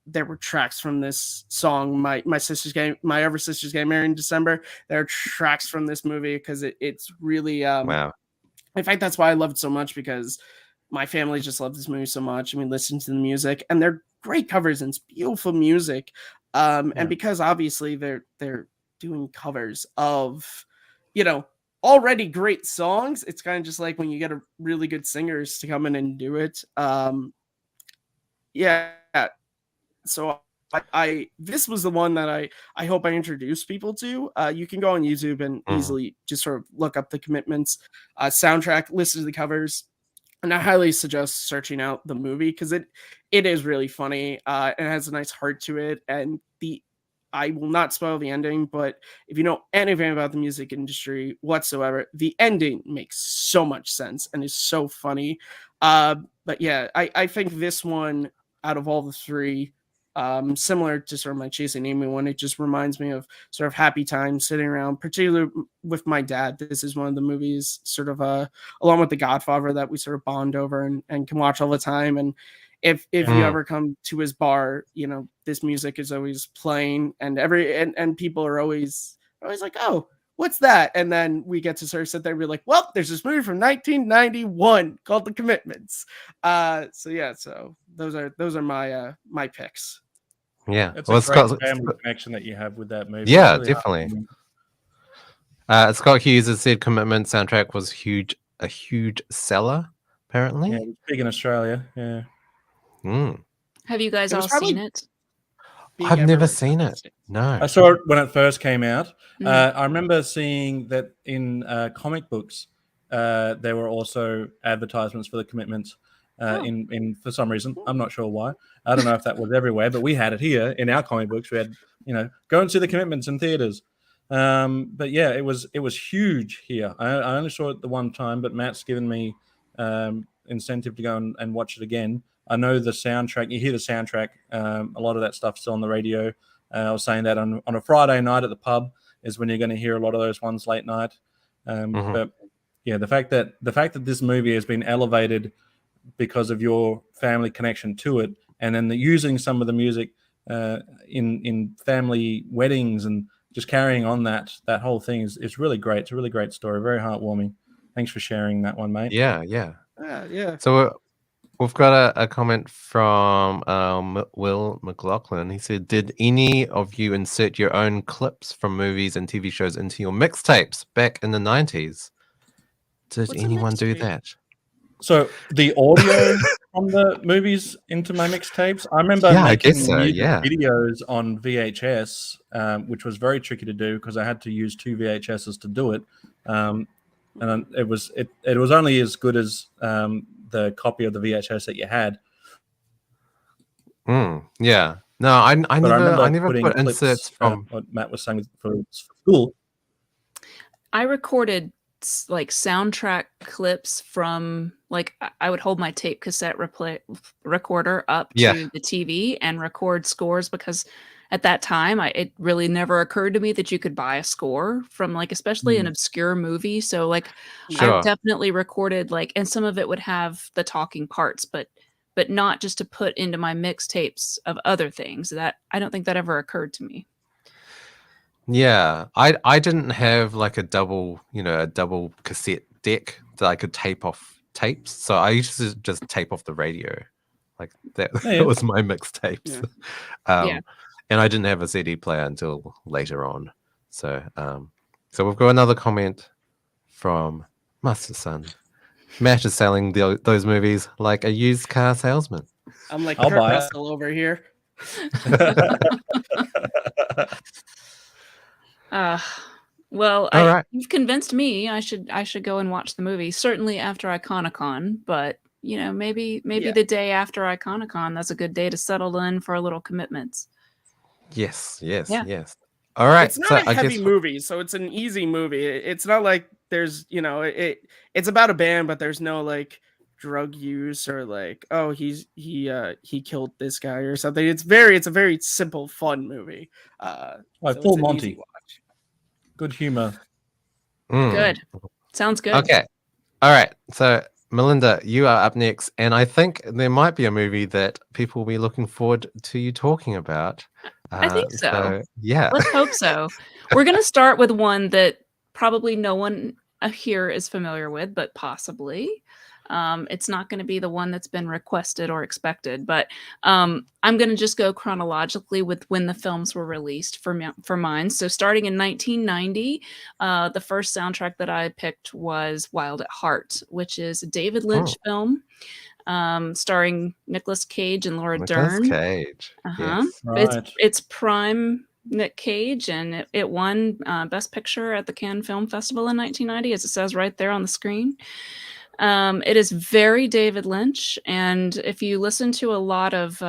there were tracks from this song. My other sister's getting married in December. There are tracks from this movie because it's really Wow. in fact, that's why I love it so much, because my family just loves this movie so much. I mean, listen to the music, and they're great covers, and it's beautiful music. And because obviously they're doing covers of, already great songs, it's kind of just like when you get a really good singers to come in and do it. Yeah. So I this was the one that I hope I introduced people to. You can go on YouTube and easily just sort of look up the Commitments soundtrack, listen to the covers. And I highly suggest searching out the movie because it is really funny. It has a nice heart to it, and I will not spoil the ending, but if you know anything about the music industry whatsoever, the ending makes so much sense and is so funny. But yeah, I think this one, out of all the three, similar to sort of my Chasing Amy one, it just reminds me of sort of happy times sitting around, particularly with my dad. This is one of the movies sort of along with The Godfather that we sort of bond over and can watch all the time. And if you ever come to his bar, this music is always playing, and people are always like, oh, what's that? And then we get to sort of sit there and be like, well, there's this movie from 1991 called The Commitments. So those are my picks. Yeah. It's Well, a great Scott, family connection that you have with that movie. yeah, Really definitely. Scott Hughes has said Commitment soundtrack was a huge seller, apparently. Yeah, it's big in Australia. Yeah. Have you guys It was all probably seen it? being I've never everywhere. seen it. No. I saw it when it first came out. Mm. I remember seeing that in comic books, there were also advertisements for the Commitments. In for some reason, I'm not sure why. I don't know if that was everywhere, but we had it here in our comic books. We had, go and see the Commitments in theaters. But yeah, it was huge here. I only saw it the one time, but Matt's given me incentive to go and watch it again. I know the soundtrack. You hear the soundtrack. A lot of that stuff's still on the radio. I was saying that on a Friday night at the pub is when you're going to hear a lot of those ones late night. But yeah, the fact that this movie has been elevated because of your family connection to it, and then using some of the music in family weddings and just carrying on that whole thing is really great. It's a really great story, very heartwarming. Thanks for sharing that one, mate. Yeah. Yeah. So we've got a comment from Will McLaughlin. He said, "Did any of you insert your own clips from movies and TV shows into your mixtapes back in the 90s? Did What's a anyone do mixtape? that?" So the audio from the movies into my mixtapes, I remember Yeah, I making guess so, music yeah. videos on VHS, which was very tricky to do because I had to use 2 VHSs to do it, and it was only as good as the copy of the VHS that you had. Yeah. No, I never putting put clips, inserts from. what Matt was saying for school. I recorded like soundtrack clips from I would hold my tape cassette recorder up Yeah. to the TV and record scores, because at that time it really never occurred to me that you could buy a score from especially an obscure movie. So Sure. I definitely recorded and some of it would have the talking parts, but not just to put into my mixtapes of other things. That I don't think that ever occurred to me. Yeah, I didn't have a double cassette deck that I could tape off tapes, so I used to just tape off the radio, that. Yeah. That was my mixtapes. Yeah. And I didn't have a CD player until later on. So so we've got another comment from Master Son. Matt is selling those movies like a used car salesman. I'm like I'll Kurt buy it. Russell over here. Well, All right. you've convinced me. I should go and watch the movie. Certainly after Iconicon, but maybe Yeah. the day after Iconicon, that's a good day to settle in for a little commitments. Yes. Yeah. All right. It's not So a I heavy guess movie, so it's an easy movie. It's not like there's, it's about a band, but there's no like drug use or like, oh, he killed this guy or something. It's a very simple, fun movie. So Full it's an Monty. easy watch. Good humor. Good. Sounds good. Okay. All right. So Melinda, you are up next, and I think there might be a movie that people will be looking forward to you talking about. I think so. Yeah. Let's hope so. We're going to start with one that probably no one here is familiar with, but possibly. It's not going to be the one that's been requested or expected, but I'm going to just go chronologically with when the films were released for mine. So starting in 1990, the first soundtrack that I picked was Wild at Heart, which is a David Lynch film starring Nicolas Cage and Laura Dern. Nicolas Cage. Yes. Right. It's prime Nick Cage, and it won Best Picture at the Cannes Film Festival in 1990, as it says right there on the screen. It is very David Lynch, and if you listen to a lot of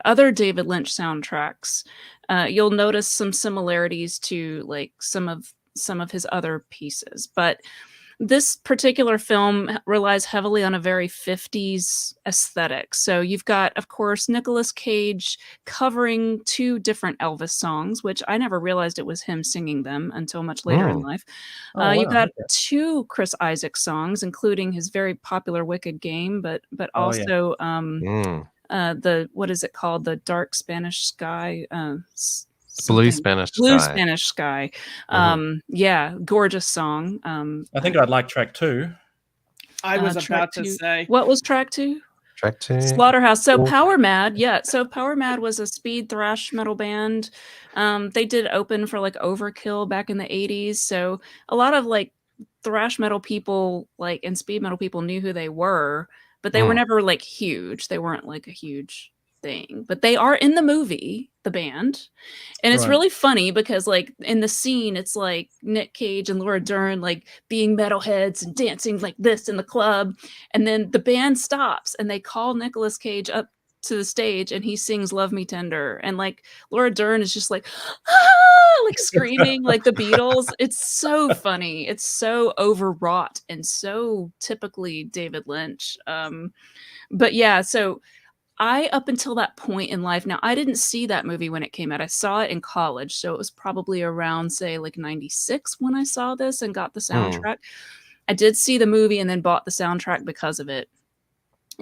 other David Lynch soundtracks, you'll notice some similarities to like some of his other pieces. But this particular film relies heavily on a very 50s aesthetic. So you've got, of course, Nicolas Cage covering two different Elvis songs, which I never realized it was him singing them until much later in life. You've got two Chris Isaak songs, including his very popular Wicked Game, but also what is it called? The Dark Spanish Sky. Blue Spanish Sky. Yeah, gorgeous song. I think I'd like track 2. I was about to say. What was track 2? Track 2. Slaughterhouse. So Power Mad, yeah. So Power Mad was a speed thrash metal band. They did open for like Overkill back in the 80s. So a lot of like thrash metal people like and speed metal people knew who they were, but they were never like huge. They weren't like a huge thing, but they are in the movie, the band, and it's really funny because like in the scene it's like Nick Cage and Laura Dern like being metalheads and dancing like this in the club, and then the band stops and they call Nicolas Cage up to the stage and he sings Love Me Tender, and like Laura Dern is just like like screaming like the Beatles. It's so funny, it's so overwrought and so typically David Lynch. But yeah, so up until that point in life, now I didn't see that movie when it came out. I saw it in college. So it was probably around, say, like 96 when I saw this and got the soundtrack. I did see the movie and then bought the soundtrack because of it.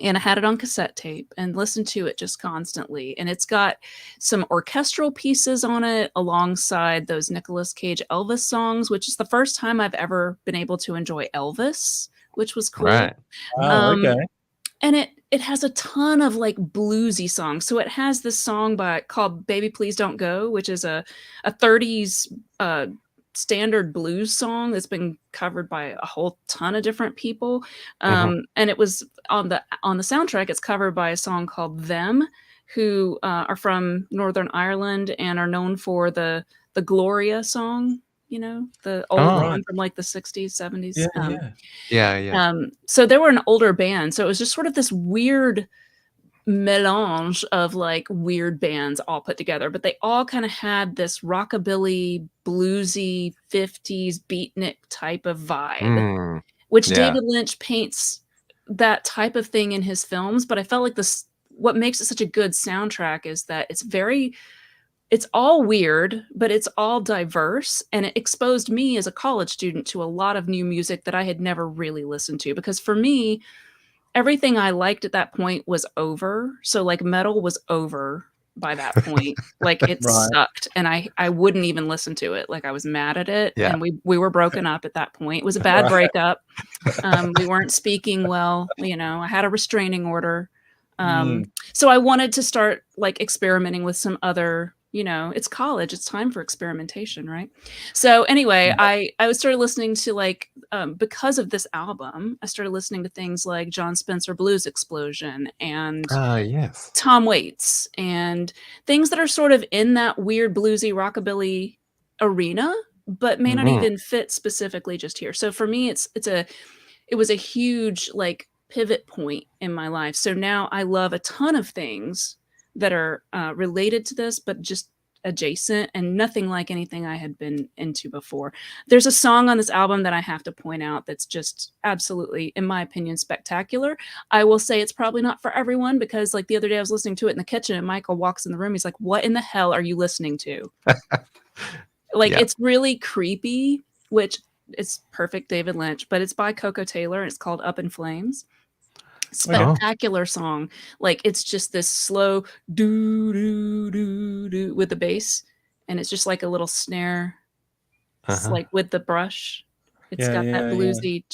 And I had it on cassette tape and listened to it just constantly. And it's got some orchestral pieces on it alongside those Nicolas Cage Elvis songs, which is the first time I've ever been able to enjoy Elvis, which was cool. Right. Okay. And it has a ton of like bluesy songs. So it has this song called Baby Please Don't Go, which is a 30s standard blues song that's been covered by a whole ton of different people. And it was on the soundtrack, it's covered by a song called Them, who are from Northern Ireland and are known for the Gloria song. You know, the old one from like the 60s, 70s. Yeah. So they were an older band. So it was just sort of this weird melange of like weird bands all put together. But they all kind of had this rockabilly, bluesy, 50s beatnik type of vibe, which David Lynch paints that type of thing in his films. But I felt like what makes it such a good soundtrack is that it's all weird, but it's all diverse. And it exposed me as a college student to a lot of new music that I had never really listened to. Because for me, everything I liked at that point was over. So like metal was over by that point. Like it sucked. And I wouldn't even listen to it. Like I was mad at it. Yeah. And we were broken up at that point. It was a bad breakup. We weren't speaking well. You know, I had a restraining order. So I wanted to start like experimenting with some other, you know, it's college, it's time for experimentation, right? So anyway, I started listening to like, because of this album, I started listening to things like John Spencer Blues Explosion and Tom Waits and things that are sort of in that weird bluesy rockabilly arena, but may not Mhm. even fit specifically just here. So for me, it was a huge like pivot point in my life. So now I love a ton of things that are related to this, but just adjacent and nothing like anything I had been into before. There's a song on this album that I have to point out that's just absolutely, in my opinion, spectacular. I will say it's probably not for everyone because, like, the other day I was listening to it in the kitchen and Michael walks in the room. He's like, "What in the hell are you listening to?" Like, Yeah. it's really creepy, which is perfect David Lynch, but it's by Coco Taylor and it's called Up in Flames. Okay. Spectacular song. Like, it's just this slow doo doo doo doo with the bass, and it's just like a little snare. It's Uh-huh. like with the brush. It's Yeah, got that yeah, yeah. bluesy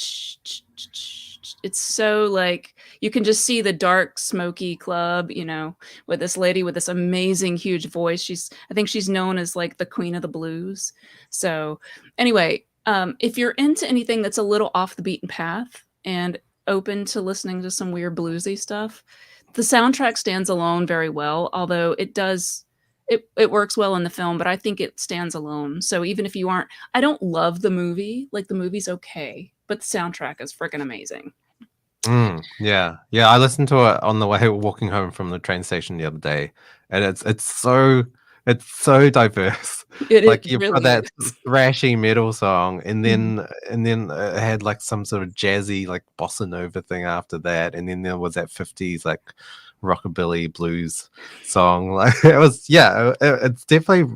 it's so like you can just see the dark, smoky club, you know, with this lady with this amazing huge voice. I think she's known as like the queen of the blues. So anyway, if you're into anything that's a little off the beaten path and open to listening to some weird bluesy stuff, the soundtrack stands alone very well, although it works well in the film, but I think it stands alone. So even if you aren't I don't love the movie, like, the movie's okay, but the soundtrack is freaking amazing. Yeah. Yeah, I listened to it on the way walking home from the train station the other day, and it's so diverse. It Like, you've got really that is. thrashy metal song, and Mhm. then it had, like, some sort of jazzy, like, bossa nova thing after that, and then there was that 50s, like, rockabilly blues song. Like, it's definitely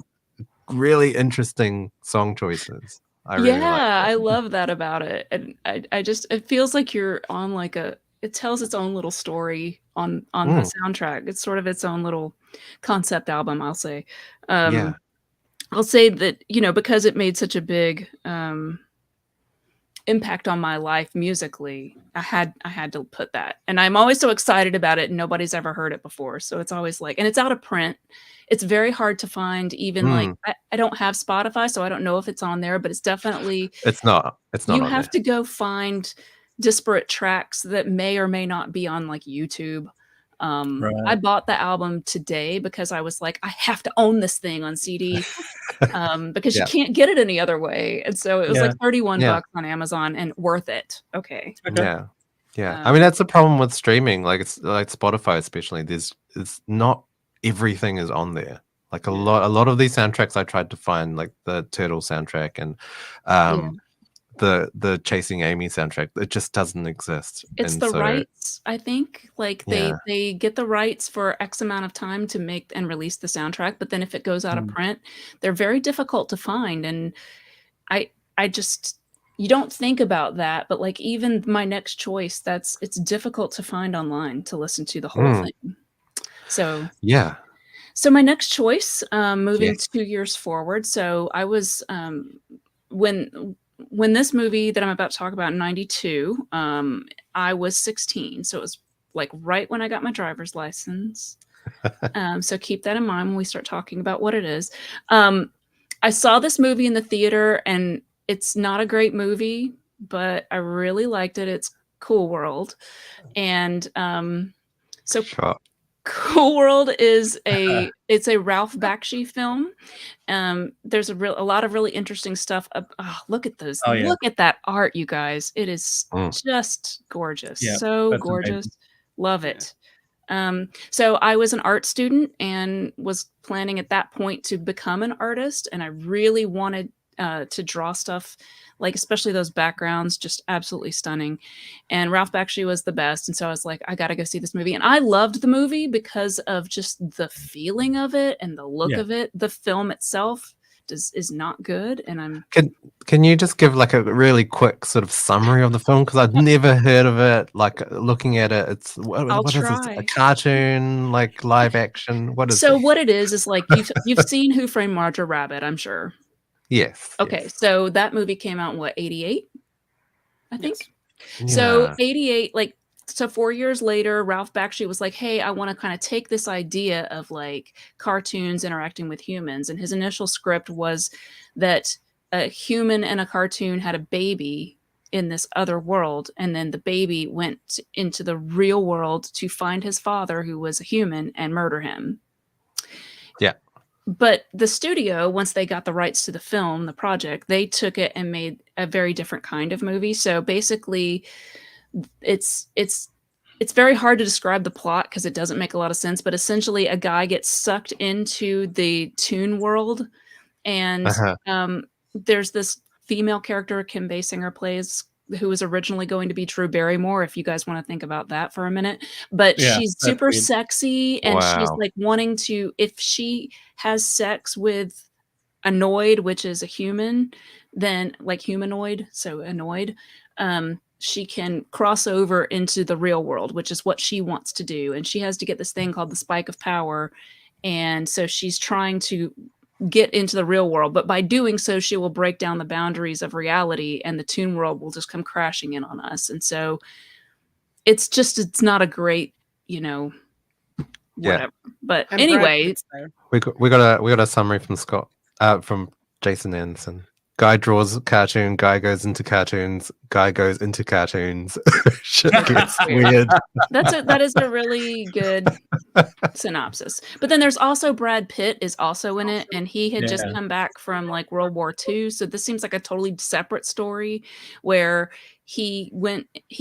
really interesting song choices. I really like Yeah, it. I love that about it, and I just it feels like you're on, like, it tells its own little story on the Mm, soundtrack. It's sort of its own little concept album, I'll say. yeah. I'll say that, you know, because it made such a big, impact on my life musically, I had to put that. And I'm always so excited about it and nobody's ever heard it before. So it's always like and it's out of print. It's very hard to find even like Mm, I don't have Spotify, so I don't know if it's on there, but it's definitely it's not you on have there. to go find disparate tracks that may or may not be on like YouTube. I Right. bought the album today because I was like, I have to own this thing on CD because you Yeah. can't get it any other way. And so it was like Yeah. 31 Yeah. bucks on Amazon and worth it. Okay. Okay. Yeah. Yeah. I mean, Um, that's the problem with streaming, like, it's like Spotify especially, it's not everything is on there. Like, a Yeah. lot of these soundtracks I tried to find, like the Turtle soundtrack and, yeah. um, the Chasing Amy soundtrack, it just doesn't exist, It's and the so rights, I think. Like yeah. they get the rights for X amount of time to make and release the soundtrack, but then if it goes out of Mm. print, they're very difficult to find. And I just you don't think about that, but like even my next choice, it's difficult to find online to listen to the whole Mm, thing. So yeah. so my next choice, moving Yes. 2 years forward, so I was, when when this movie that I'm about to talk about in '92, I was 16, so it was, like, right when I got my driver's license. So keep that in mind when we start talking about what it is. Um, I saw this movie in the theater, and it's not a great movie, but I really liked it. It's Cool World, and, so Sure. Cool World is it's a Ralph Bakshi film. There's a lot of really interesting stuff. Oh, yeah. Look at that art, you guys. It is Mm, just gorgeous. Yeah. So That's amazing. gorgeous. Love Yeah. it. So I was an art student and was planning at that point to become an artist, and I really wanted to draw stuff, like especially those backgrounds, just absolutely stunning. And Ralph Bakshi was the best, and so I was like, I got to go see this movie. And I loved the movie because of just the feeling of it and the look Yeah. of it. The film itself is not good, and I'm Can you just give, like, a really quick sort of summary of the film? Because 'Cause I've never heard of it, like, looking at it, it's I'll what is this? A try. cartoon, like, live action? What is So this? what it is like you've seen Who Framed Roger Rabbit, I'm sure. Yes, Okay, yes. so that movie came out in what, 88, I Yes. think? So Yeah. 88, like so 4 years later, Ralph Bakshi was like, "Hey, I wanna kinda take this idea of, like, cartoons interacting with humans," and his initial script was that a human and a cartoon had a baby in this other world, and then the baby went into the real world to find his father, who was a human, and murder him. Yeah. but the studio, once they got the rights to the film, the project, they took it and made a very different kind of movie. So basically, it's very hard to describe the plot because it doesn't make a lot of sense. But essentially, a guy gets sucked into the Toon world, and there's this female character Kim Basinger plays, who was originally going to be Drew Barrymore, if you guys want to think about that for a minute. But Yeah, she's that's super weird. sexy, and she's Wow. like wanting to, if she has sex with Annoyed, which is a human, then like humanoid, so annoyed, she can cross over into the real world, which is what she wants to do. And she has to get this thing called the spike of power. And so she's trying to get into the real world, but by doing so, she will break down the boundaries of reality, and the Toon world will just come crashing in on us. And so it's not a great, Yeah. whatever. But And Brad anyway, Pitt's there. We got a summary from from Jason Anderson. Guy draws cartoon, guy goes into cartoons, guy goes into cartoons. Shit gets weird. that is a really good synopsis. But then there's also Brad Pitt is also in it, and he had just Yeah. come back from like World War II. So this seems like a totally separate story where he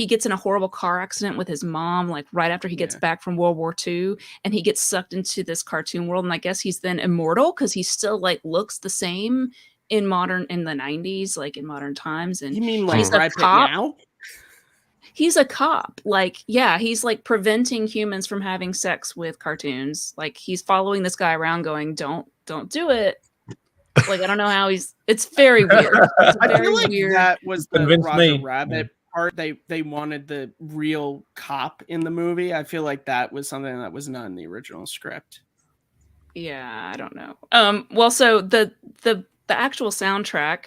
gets in a horrible car accident with his mom, like right after he gets Yeah. back from World War II, and he gets sucked into this cartoon world. And I guess he's then immortal because he still like looks the same in the 90s, like in modern times. And You mean like he's a Brad Pitt cop. now? He's a cop. Like, yeah, he's like preventing humans from having sex with cartoons. Like he's following this guy around going, don't do it. Like, I don't know how it's very weird. It's I very feel like weird. that was the Convince Roger me. Rabbit part. They wanted the real cop in the movie. I feel like that was something that was not in the original script. Yeah, I don't know. Well, so the actual soundtrack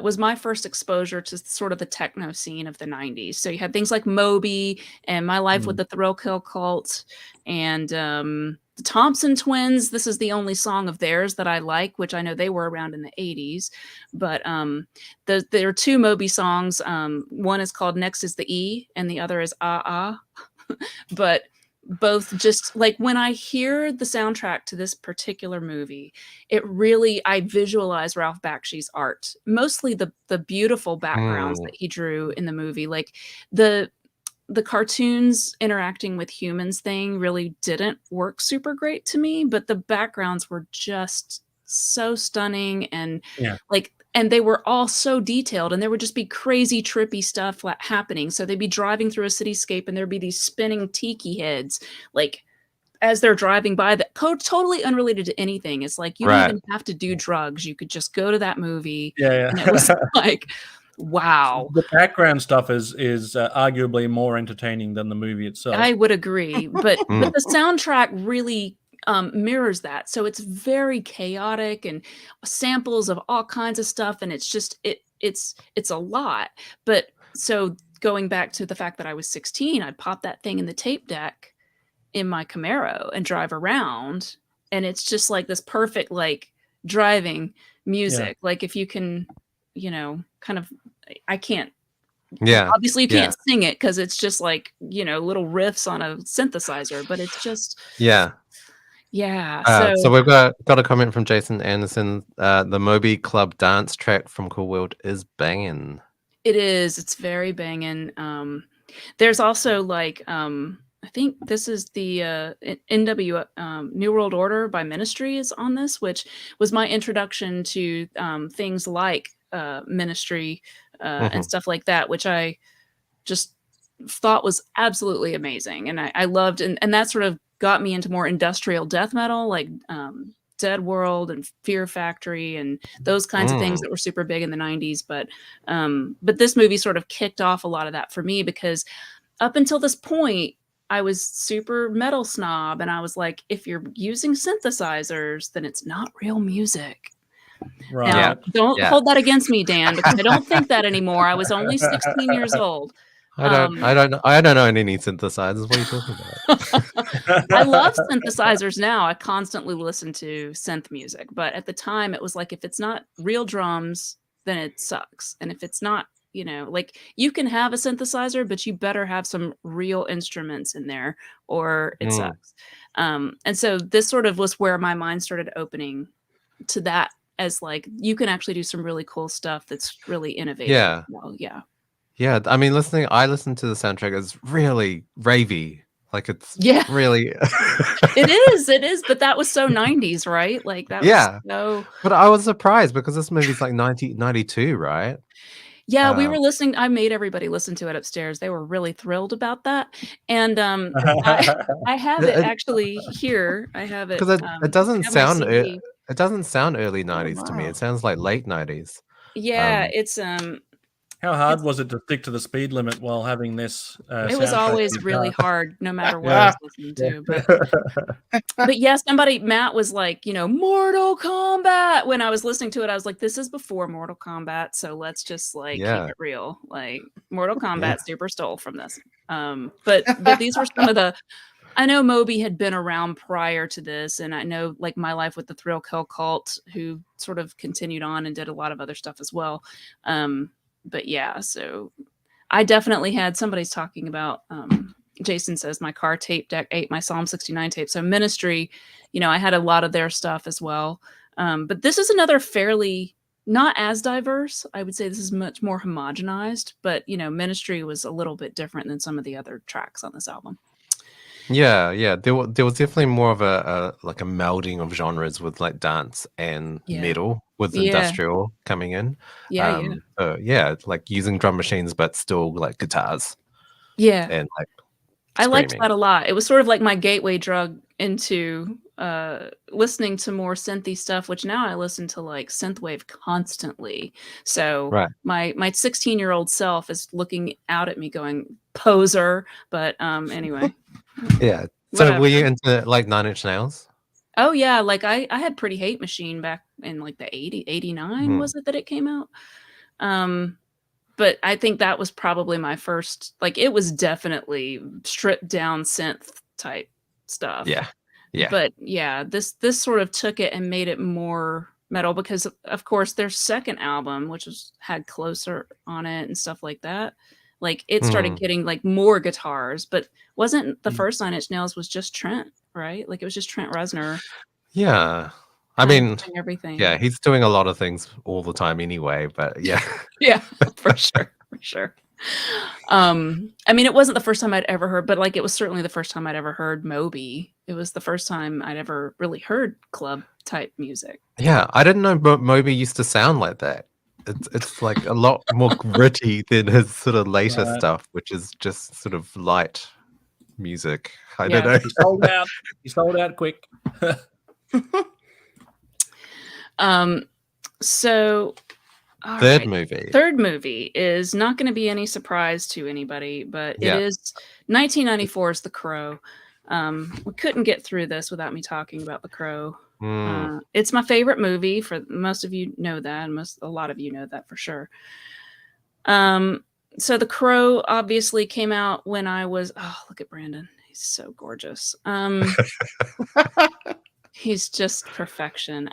was my first exposure to sort of the techno scene of the 90s. So you had things like Moby and My Life with the Thrill Kill Cult and the Thompson Twins. This is the only song of theirs that I like, which I know they were around in the 80s. But there are two Moby songs. One is called Next is the E and the other is Ah Ah. But both just like when I hear the soundtrack to this particular movie, I visualize Ralph Bakshi's art, mostly the beautiful backgrounds that he drew in the movie. Like the cartoons interacting with humans thing really didn't work super great to me, but the backgrounds were just so stunning and and they were all so detailed, and there would just be crazy trippy stuff happening. So they'd be driving through a cityscape and there'd be these spinning tiki heads like as they're driving by, that totally unrelated to anything. It's like you don't even have to do drugs. You could just go to that movie. Yeah. And it was like, wow. The background stuff is arguably more entertaining than the movie itself. I would agree, but the soundtrack really mirrors that. So it's very chaotic and samples of all kinds of stuff, and it's just it's a lot. But so going back to the fact that I was 16, I'd pop that thing in the tape deck in my Camaro and drive around, and it's just like this perfect like driving music. Like if you can, kind of, I can't. Yeah. Obviously you can't sing it because it's just like, little riffs on a synthesizer, but it's just yeah. So we've got a comment from Jason Anderson. The Moby Club dance track from Cool World is banging. It is. It's very banging. There's also like I think this is the NW New World Order by Ministry is on this, which was my introduction to things like Ministry and stuff like that, which I just thought was absolutely amazing. And I loved, and that sort of got me into more industrial death metal, like Dead World and Fear Factory and those kinds of things that were super big in the 90s. But this movie sort of kicked off a lot of that for me, because up until this point, I was super metal snob, and I was like, if you're using synthesizers, then it's not real music. Right. Now, don't hold that against me, Dan, because I don't think that anymore. I was only 16 years old. I don't know any synthesizers. What are you talking about? I love synthesizers now. I constantly listen to synth music, but at the time it was like, if it's not real drums, then it sucks. And if it's not, you know, like you can have a synthesizer, but you better have some real instruments in there or it Mm. sucks. And so this sort of was where my mind started opening to that, as like you can actually do some really cool stuff that's really innovative. Yeah. Well, yeah. Yeah. I mean, I listened to the soundtrack. It's really ravey. Like it's Yeah. really. It is, but that was so 90s, right? Like that was Yeah. so. But I was surprised because this movie's like 92, right? Yeah, we were listening. I made everybody listen to it upstairs. They were really thrilled about that. And I have it actually here. I have it. Because it doesn't I have my sound CD. it doesn't sound early 90s to me. wow. It sounds like late 90s. Yeah, it's How hard was it to stick to the speed limit while having this? it was soundtrack always in your really car? hard, no matter what I was listening to. But yeah, Matt was like, you know, Mortal Kombat. When I was listening to it, I was like, this is before Mortal Kombat, so let's just like keep Yeah. it real. Like Mortal Kombat super stole from this. But these were some of the. I know Moby had been around prior to this, and I know like My Life with the Thrill Kill Cult, who sort of continued on and did a lot of other stuff as well. But yeah, so I definitely had somebody's talking about Jason says my car tape deck ate my Psalm 69 tape. So Ministry, you know, I had a lot of their stuff as well. But this is another fairly not as diverse. I would say this is much more homogenized, but you know, Ministry was a little bit different than some of the other tracks on this album. Yeah. There was definitely more of a like a melding of genres with like dance and metal with industrial coming in. Yeah. Yeah, like using drum machines but still like guitars. Yeah. And like I liked screaming. that a lot. It was sort of like my gateway drug into listening to more synthy stuff, which now I listen to like synthwave constantly. So Right. my 16-year-old self is looking out at me going poser, but anyway. Yeah. So Whatever. were you into like Nine Inch Nails? Oh yeah, like I had Pretty Hate Machine back in like the 89 was it that it came out? But I think that was probably my first, like it was definitely stripped down synth type stuff. Yeah. But yeah, this sort of took it and made it more metal because of course their second album, which had Closer on it and stuff like that, like it started getting like more guitars, but wasn't the first Nine Inch Nails was just Trent, right? Like it was just Trent Reznor. Yeah. I mean, doing everything. yeah, he's doing a lot of things all the time anyway, but yeah. Yeah, for sure. I mean, it wasn't the first time I'd ever heard, but like it was certainly the first time I'd ever heard Moby. It was the first time I'd ever really heard club type music. Yeah, I didn't know Moby used to sound like that. It's like a lot more gritty than his sort of later stuff, which is just sort of light music. I don't know. He sold out quick. So Third movie is not going to be any surprise to anybody, but it is 1994's The Crow. We couldn't get through this without me talking about The Crow. It's my favorite movie. For most of you know that, and a lot of you know that for sure. So The Crow obviously came out when I was. Oh, look at Brandon. He's so gorgeous. He's just perfection.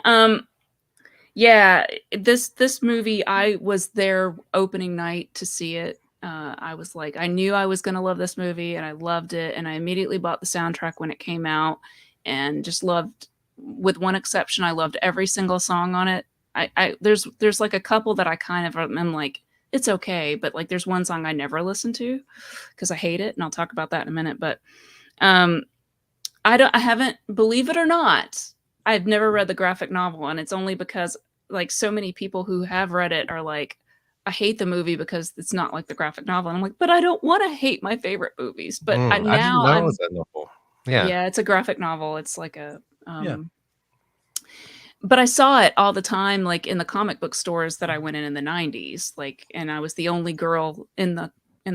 Yeah, this movie, I was there opening night to see it. I was like, I knew I was going to love this movie, and I loved it, and I immediately bought the soundtrack when it came out, and just loved. With one exception, I loved every single song on it. There's like a couple that I kind of am like, it's okay, but like there's one song I never listen to because I hate it, and I'll talk about that in a minute. But I haven't, believe it or not, I've never read the graphic novel, and it's only because like so many people who have read it are like, I hate the movie because it's not like the graphic novel. And I'm like, but I don't want to hate my favorite movies. But I didn't know it was a novel. Yeah, it's a graphic novel. It's like a but I saw it all the time, like in the comic book stores that I went in the 90s, like, and I was the only girl in the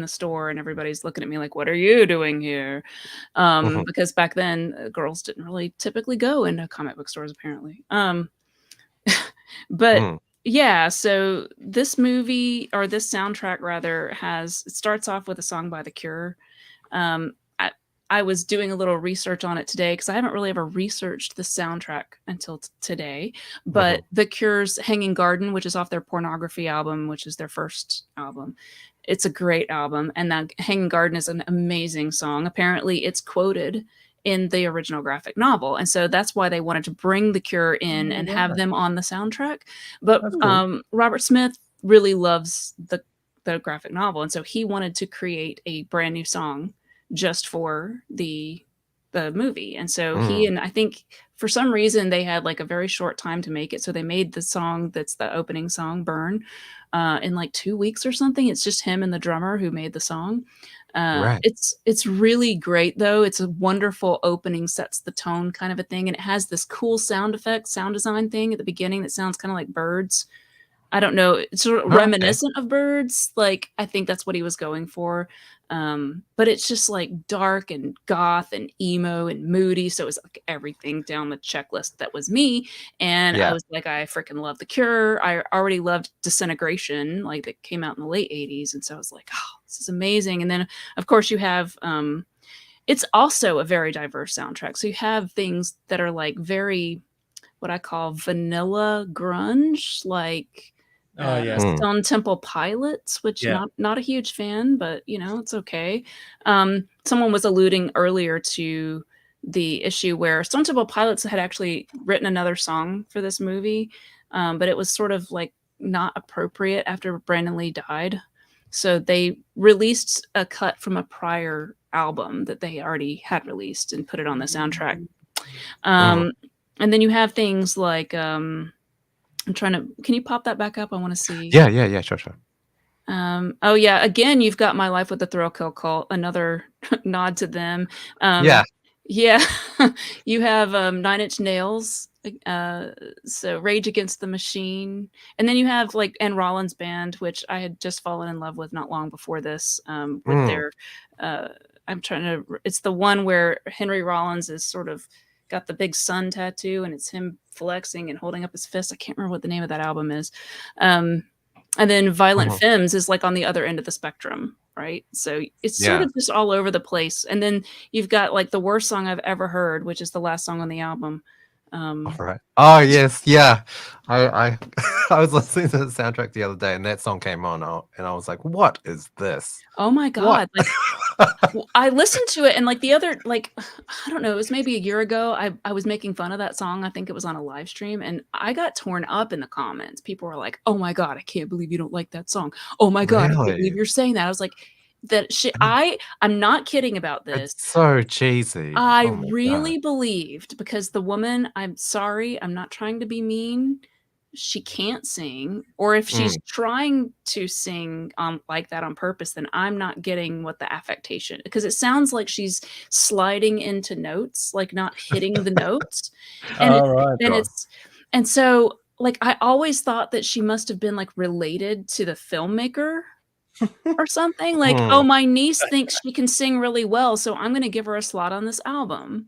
store, and everybody's looking at me like, what are you doing here? Because back then girls didn't really typically go into comic book stores apparently. But yeah, so this movie, or this soundtrack rather, it starts off with a song by The Cure. I was doing a little research on it today because I haven't really ever researched the soundtrack until today. But The Cure's Hanging Garden, which is off their Pornography album, which is their first album, it's a great album. And that Hanging Garden is an amazing song. Apparently, it's quoted in the original graphic novel. And so that's why they wanted to bring The Cure in and have them on the soundtrack. But Cool. Robert Smith really loves the graphic novel. And so he wanted to create a brand new song just for the movie. And so he and I think for some reason they had like a very short time to make it. So they made the song that's the opening song, Burn, in like 2 weeks or something. It's just him and the drummer who made the song. Right. It's really great though. It's a wonderful opening, sets the tone kind of a thing. And it has this cool sound effect, sound design thing at the beginning that sounds kind of like birds. I don't know. It's sort of reminiscent of birds. Like, I think that's what he was going for. But it's just like dark and goth and emo and moody. So it's like everything down the checklist that was me. And I was like, I freaking love The Cure. I already loved Disintegration, like that came out in the late 80s. And so I was like, oh, this is amazing. And then, of course, you have, it's also a very diverse soundtrack. So you have things that are like very, what I call vanilla grunge, like Stone Temple Pilots, which not a huge fan, but you know, it's okay. Someone was alluding earlier to the issue where Stone Temple Pilots had actually written another song for this movie, but it was sort of like not appropriate after Brandon Lee died. So they released a cut from a prior album that they already had released and put it on the soundtrack. And then you have things like I'm trying to. Can you pop that back up? I want to see. Yeah. Sure. Oh yeah. Again, you've got My Life with the Thrill Kill Cult. Another nod to them. Yeah. You have 9 Inch Nails. So Rage Against the Machine, and then you have like Ann Rollins Band, which I had just fallen in love with not long before this. With their, I'm trying to. It's the one where Henry Rollins is sort of got the big sun tattoo, and it's him flexing and holding up his fist. I can't remember what the name of that album is. And then Violent Femmes is like on the other end of the spectrum, right? So it's sort of just all over the place. And then you've got like the worst song I've ever heard, which is the last song on the album. Right. Oh yes, yeah. I I was listening to the soundtrack the other day, and that song came on, and I was like, "What is this?" Oh my god! Like, I listened to it, and like the other, like I don't know, it was maybe a year ago. I was making fun of that song. I think it was on a live stream, and I got torn up in the comments. People were like, "Oh my god, I can't believe you don't like that song. Oh my god, I can't believe you're saying that." I was like, "That shit." I'm not kidding about this. It's so cheesy. I really believed, because the woman, I'm sorry, I'm not trying to be mean, she can't sing, or if she's trying to sing like that on purpose, then I'm not getting what the affectation, because it sounds like she's sliding into notes, like not hitting the notes. And so like I always thought that she must have been like related to the filmmaker or something, like, oh, my niece thinks she can sing really well, so I'm going to give her a slot on this album.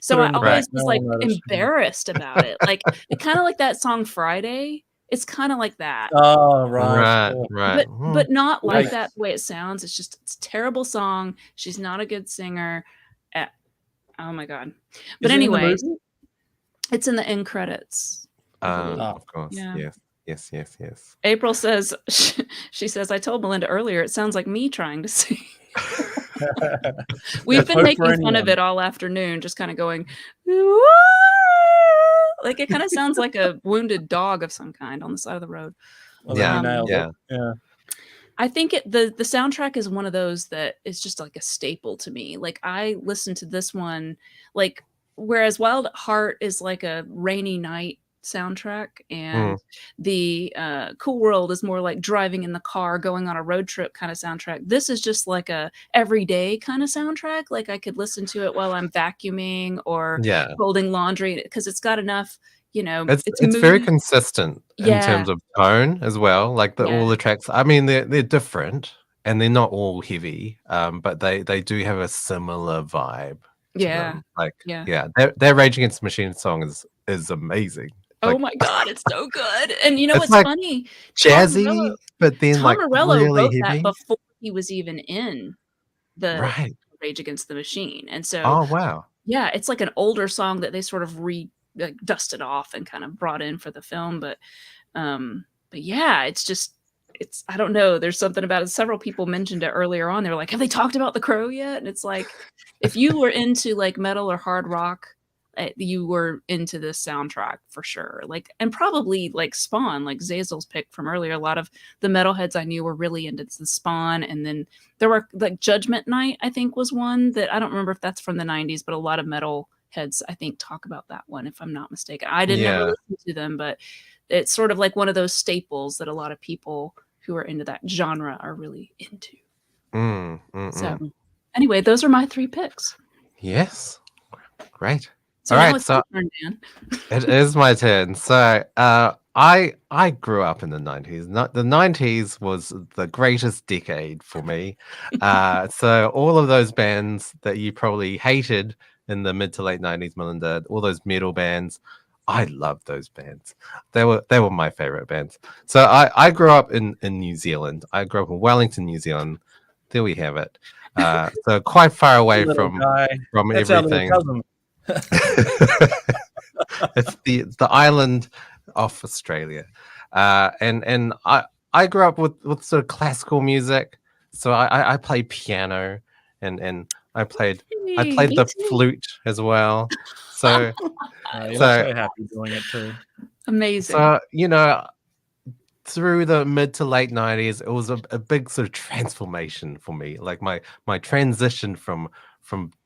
So I always was like embarrassed about it. Like, kind of like that song Friday. It's kind of like that. Oh, right. But not like that the way it sounds. It's just, it's a terrible song. She's not a good singer. Oh my God. But anyway, it's in the end credits. Of course. Yeah. Yes. April says, she says, I told Melinda earlier, it sounds like me trying to sing. We've been making fun of it all afternoon, just kind of going, "Wah!" Like it kind of sounds like a wounded dog of some kind on the side of the road. Yeah. I think the soundtrack is one of those that is just like a staple to me. Like I listen to this one, like whereas Wild at Heart is like a rainy night soundtrack, and the Cool World is more like driving in the car, going on a road trip kind of soundtrack. This is just like a everyday kind of soundtrack. Like I could listen to it while I'm vacuuming or folding laundry, because it's got enough, you know. It's very consistent in terms of tone as well. Like all the tracks, I mean, they're different and they're not all heavy, but they do have a similar vibe. Their Rage Against the Machine song is amazing. Oh my God, it's so good. And you know what's like funny? Jazzy, but then Tom like Morello really wrote heavy. that before he was even in the Rage Against the Machine. And so, Oh wow. yeah, it's like an older song that they sort of dusted off and kind of brought in for the film. But yeah, it's I don't know. There's something about it. Several people mentioned it earlier on. They were like, "Have they talked about The Crow yet?" And it's like, if you were into like metal or hard rock, you were into this soundtrack for sure. Like, and probably like Spawn, like Zazel's pick from earlier. A lot of the metalheads I knew were really into the Spawn, and then there were like Judgment Night, I think, was one that I don't remember if that's from the '90s, but a lot of metal heads I think talk about that one, if I'm not mistaken. I didn't ever Yeah. listen to them, but it's sort of like one of those staples that a lot of people who are into that genre are really into. So anyway, those are my 3 picks. Yes. Great. So All now right, it's so your turn, Dan. it is my turn. So I grew up in the 90s. The 90s was the greatest decade for me. So all of those bands that you probably hated in the mid to late 90s, Melinda, all those metal bands, I loved those bands. They were my favorite bands. So I grew up in New Zealand. I grew up in Wellington, New Zealand. There we have it. So quite far away Little from guy. That's our little everything. cousin. It's the island off Australia, and I grew up with sort of classical music, so I played piano and I played the flute as well. So You're so happy doing it too. Amazing. so through the mid to late 90s, it was a big sort of transformation for me. Like my transition from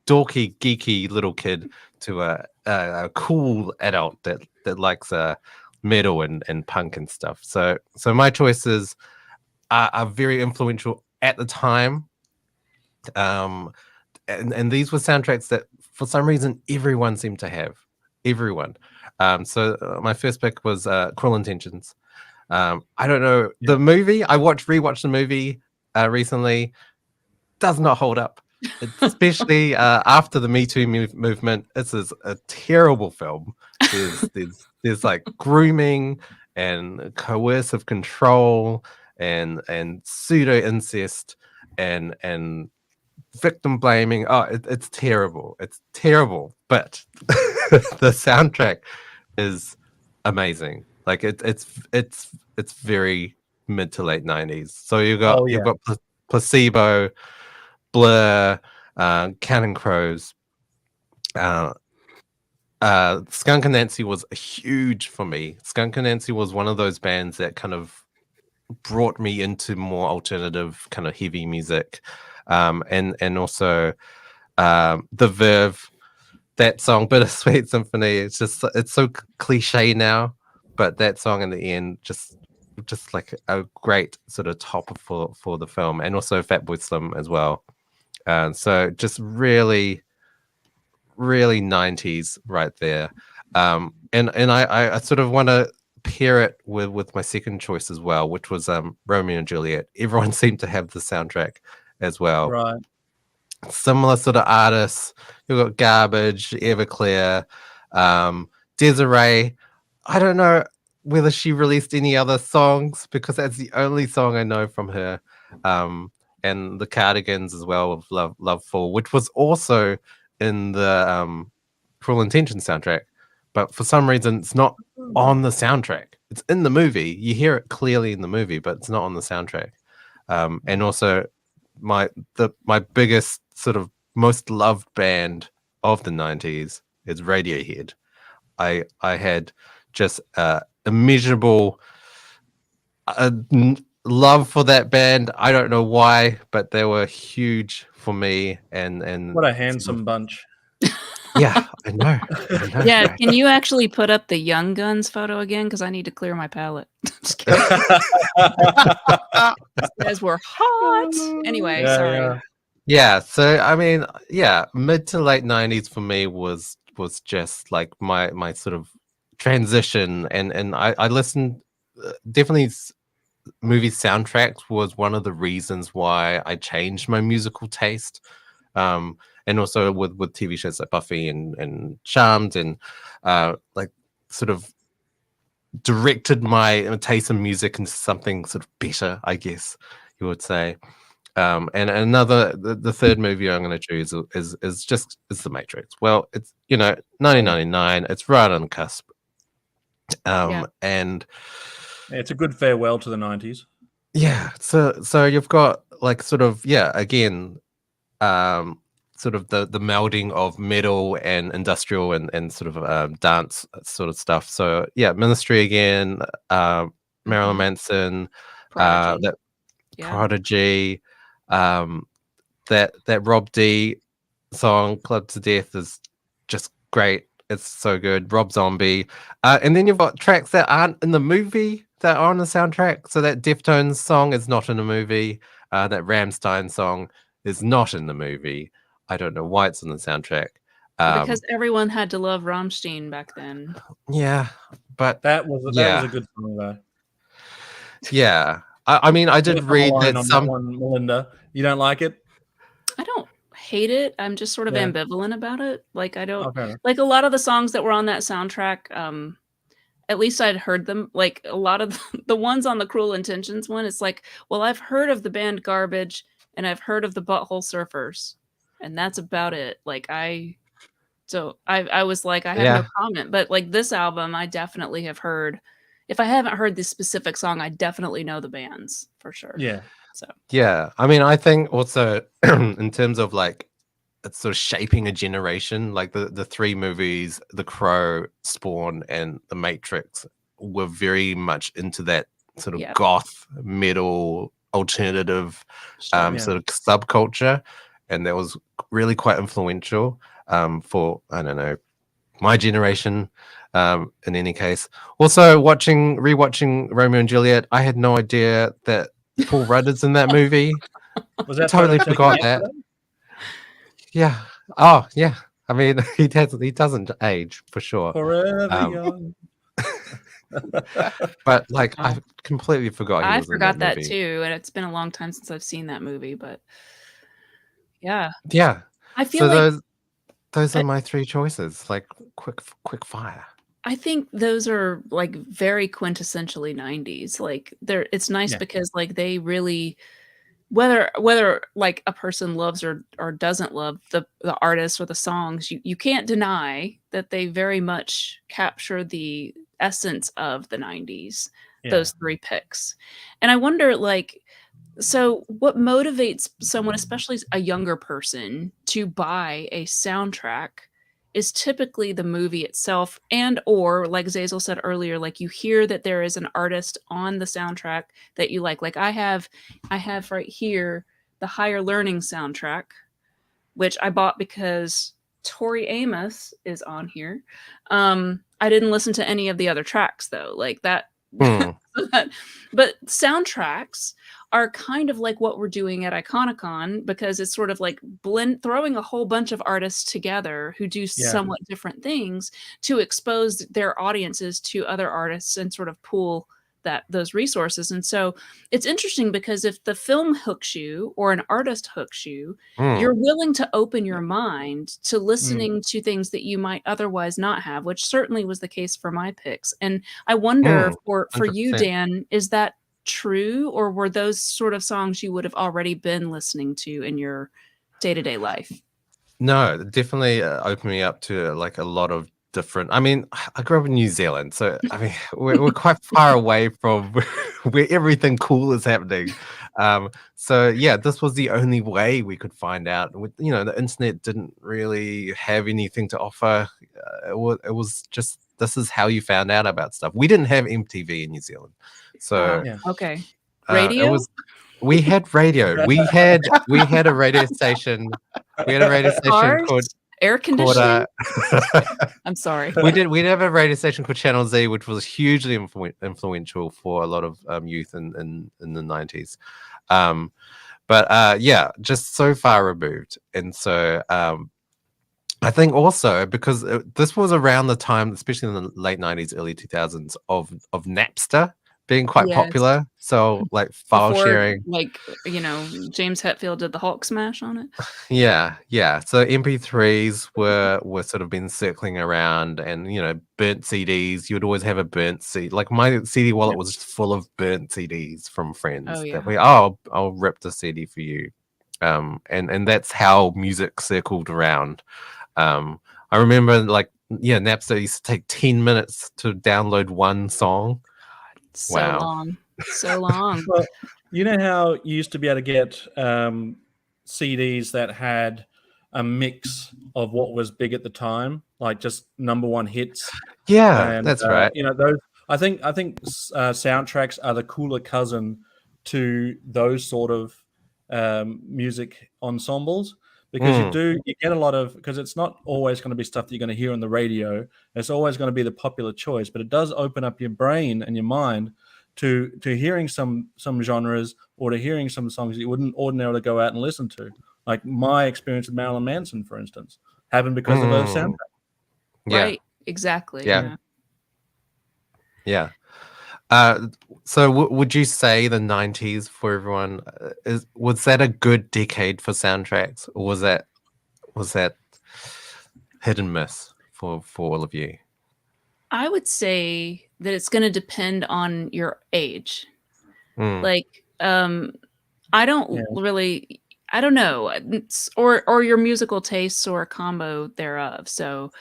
dorky, geeky little kid to a cool adult that likes metal and punk and stuff. So my choices are very influential at the time. And these were soundtracks that for some reason everyone seemed to have. Everyone. So my first pick was Cruel Intentions. I don't know the movie. I rewatched the movie recently. Does not hold up, especially after the Me Too movement. This is a terrible film. There's like grooming and coercive control and pseudo incest and victim blaming. Oh, it's terrible. It's terrible. But the soundtrack is amazing. Like it's very mid to late 90s. So you've got Placebo, Blur, Counting Crows. Skunk Anansie was huge for me. Skunk Anansie was one of those bands that kind of brought me into more alternative kind of heavy music. And also The Verve, that song Bittersweet Symphony. It's so cliche now, but that song in the end just like a great sort of top for the film. And also Fatboy Slim as well. So just really 90s right there. And I sort of want to pair it with my second choice as well, which was Romeo and Juliet. Everyone seemed to have the soundtrack as well. Right. Similar sort of artists. You've got Garbage, Everclear, Desiree. I don't know whether she released any other songs because that's the only song I know from her. And the Cardigans as well with Love Fall, which was also in the Cruel Intentions soundtrack, but for some reason it's not on the soundtrack. It's in the movie. You hear it clearly in the movie, but it's not on the soundtrack. And also my biggest sort of most loved band of the 90s is Radiohead. I had just immeasurable love for that band. I don't know why, but they were huge for me. And what a handsome bunch. Yeah, I know. Yeah, right? can you actually put up the Young Guns photo again? Because I need to clear my palate. Just kidding. These guys were hot. Anyway, sorry. Yeah, so I mean, yeah, mid to late 90s for me was just like my sort of transition, and I listened definitely. Movie soundtracks was one of the reasons why I changed my musical taste, and also with TV shows like Buffy and Charmed, and like sort of directed my taste in music into something sort of better, I guess you would say. And another, the third movie I'm going to choose is The Matrix. Well, it's 1999. It's right on the cusp. And it's a good farewell to the 90s. yeah, so you've got like sort of again, sort of the melding of metal and industrial and sort of dance sort of stuff. So yeah, Ministry again, Marilyn Manson, Prodigy. that Prodigy, that Rob D song Club to Death is just great. It's so good. Rob Zombie, and then you've got tracks that aren't in the movie that are on the soundtrack. So that Deftones song is not in the movie. That Rammstein song is not in the movie. I don't know why it's on the soundtrack. Because everyone had to love Rammstein back then. Yeah, but that was a good song though. Yeah, I mean, I did read that some one, Melinda, you don't like it. I don't hate it. I'm just sort of ambivalent about it. Like I don't like a lot of the songs that were on that soundtrack. At least I'd heard them. Like a lot of the ones on the Cruel Intentions one, it's like, well, I've heard of the band Garbage and I've heard of the Butthole Surfers, and that's about it. Like I was like, I have no comment. But like this album, I definitely have heard. If I haven't heard this specific song, I definitely know the bands for sure. Yeah. So yeah, I mean, I think also in terms of like it's sort of shaping a generation, like the three movies, The Crow, Spawn, and The Matrix were very much into that sort of goth metal alternative sort of subculture, and that was really quite influential for, I don't know, my generation. In any case, also rewatching Romeo and Juliet, I had no idea that Paul Rudd in that movie. Was that totally forgot that? Yeah. Oh, yeah. I mean, he doesn't age for sure. Forever young. But like, I completely forgot. I forgot that too, and it's been a long time since I've seen that movie. But yeah, I feel so those are my three choices. Like quick fire. I think those are like very quintessentially 90s. Like it's nice because like they really, whether like a person loves or doesn't love the artist or the songs, you can't deny that they very much capture the essence of the 90s, those three picks. And I wonder, like, so what motivates someone, especially a younger person, to buy a soundtrack is typically the movie itself, and or like Zazel said earlier, like you hear that there is an artist on the soundtrack that you like. Like I have right here the Higher Learning soundtrack, which I bought because Tori Amos is on here. I didn't listen to any of the other tracks though, like that. But soundtracks are kind of like what we're doing at Iconicon, because it's sort of like throwing a whole bunch of artists together who do somewhat different things to expose their audiences to other artists and sort of pool those resources. And so it's interesting because if the film hooks you or an artist hooks you, you're willing to open your mind to listening to things that you might otherwise not have, which certainly was the case for my picks. And I wonder for you, Dan, is that true, or were those sort of songs you would have already been listening to in your day-to-day life? No, definitely opened me up to like a lot of different. I mean, I grew up in New Zealand, so I mean we're quite far away from where everything cool is happening. So yeah, this was the only way we could find out. With the internet didn't really have anything to offer. It was just, this is how you found out about stuff. We didn't have MTV in New Zealand, so okay. Radio. We had radio. We had a radio station. We had a radio station called Air Conditioning. I'm sorry. We'd have a radio station called Channel Z, which was hugely influential for a lot of youth in the 90s. But yeah, just so far removed. And so I think also because this was around the time, especially in the late 90s, early 2000s, of Napster being quite Yes. popular. So like file Before, sharing. like, James Hetfield did the Hulk smash on it. Yeah. So MP3s were sort of been circling around, and burnt CDs. You would always have a burnt CD. Like my CD wallet was full of burnt CDs from friends. Oh, That yeah. I'll rip the CD for you. And that's how music circled around. I remember Napster used to take 10 minutes to download one song. So Wow. long. So long. Well, you know how you used to be able to get CDs that had a mix of what was big at the time, like just number one hits. Yeah, And that's right. those. I think soundtracks are the cooler cousin to those sort of music ensembles, because you get a lot of, because it's not always going to be stuff that you're going to hear on the radio. It's always going to be the popular choice, but it does open up your brain and your mind to hearing some genres, or to hearing some songs that you wouldn't ordinarily go out and listen to. Like my experience with Marilyn Manson, for instance, happened because of a soundtrack. Yeah. Right. Exactly. Yeah. So would you say the 90s for everyone was that a good decade for soundtracks, or was that hit and miss for all of you? I would say that it's going to depend on your age. Like, I don't really, I don't know, or your musical tastes, or a combo thereof. So,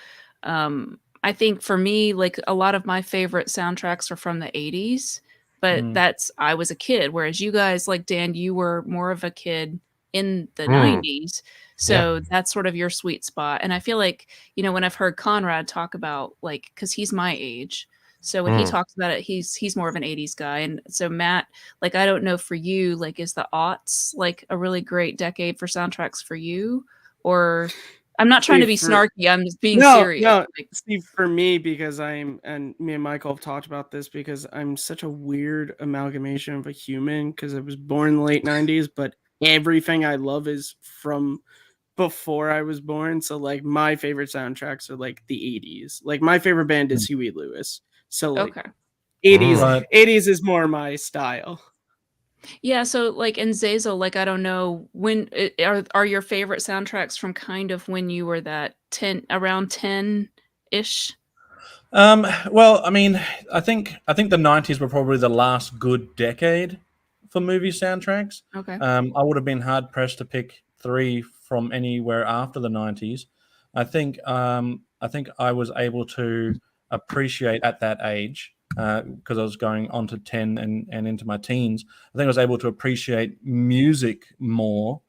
I think for me, like, a lot of my favorite soundtracks are from the 80s, but I was a kid. Whereas you guys, like Dan, you were more of a kid in the 90s. So that's sort of your sweet spot. And I feel like, when I've heard Conrad talk about, like, cause he's my age. So when he talks about it, he's more of an 80s guy. And so Matt, like, I don't know for you, like, is the aughts like a really great decade for soundtracks for you? Or I'm not trying to be snarky. I'm just being serious. No, see, for me, because and me and Michael have talked about this, because I'm such a weird amalgamation of a human, because I was born in the late 90s, but everything I love is from before I was born. So like my favorite soundtracks are like the 80s. Like my favorite band is Huey Lewis. So like 80s is more my style. Yeah, so like in Zazel, like I don't know when are your favorite soundtracks from kind of when you were that around 10-ish? Well, I mean, I think the 90s were probably the last good decade for movie soundtracks. Okay. I would have been hard pressed to pick 3 from anywhere after the 90s. I think I was able to appreciate at that age, because I was going on to 10 and into my teens. I think I was able to appreciate music more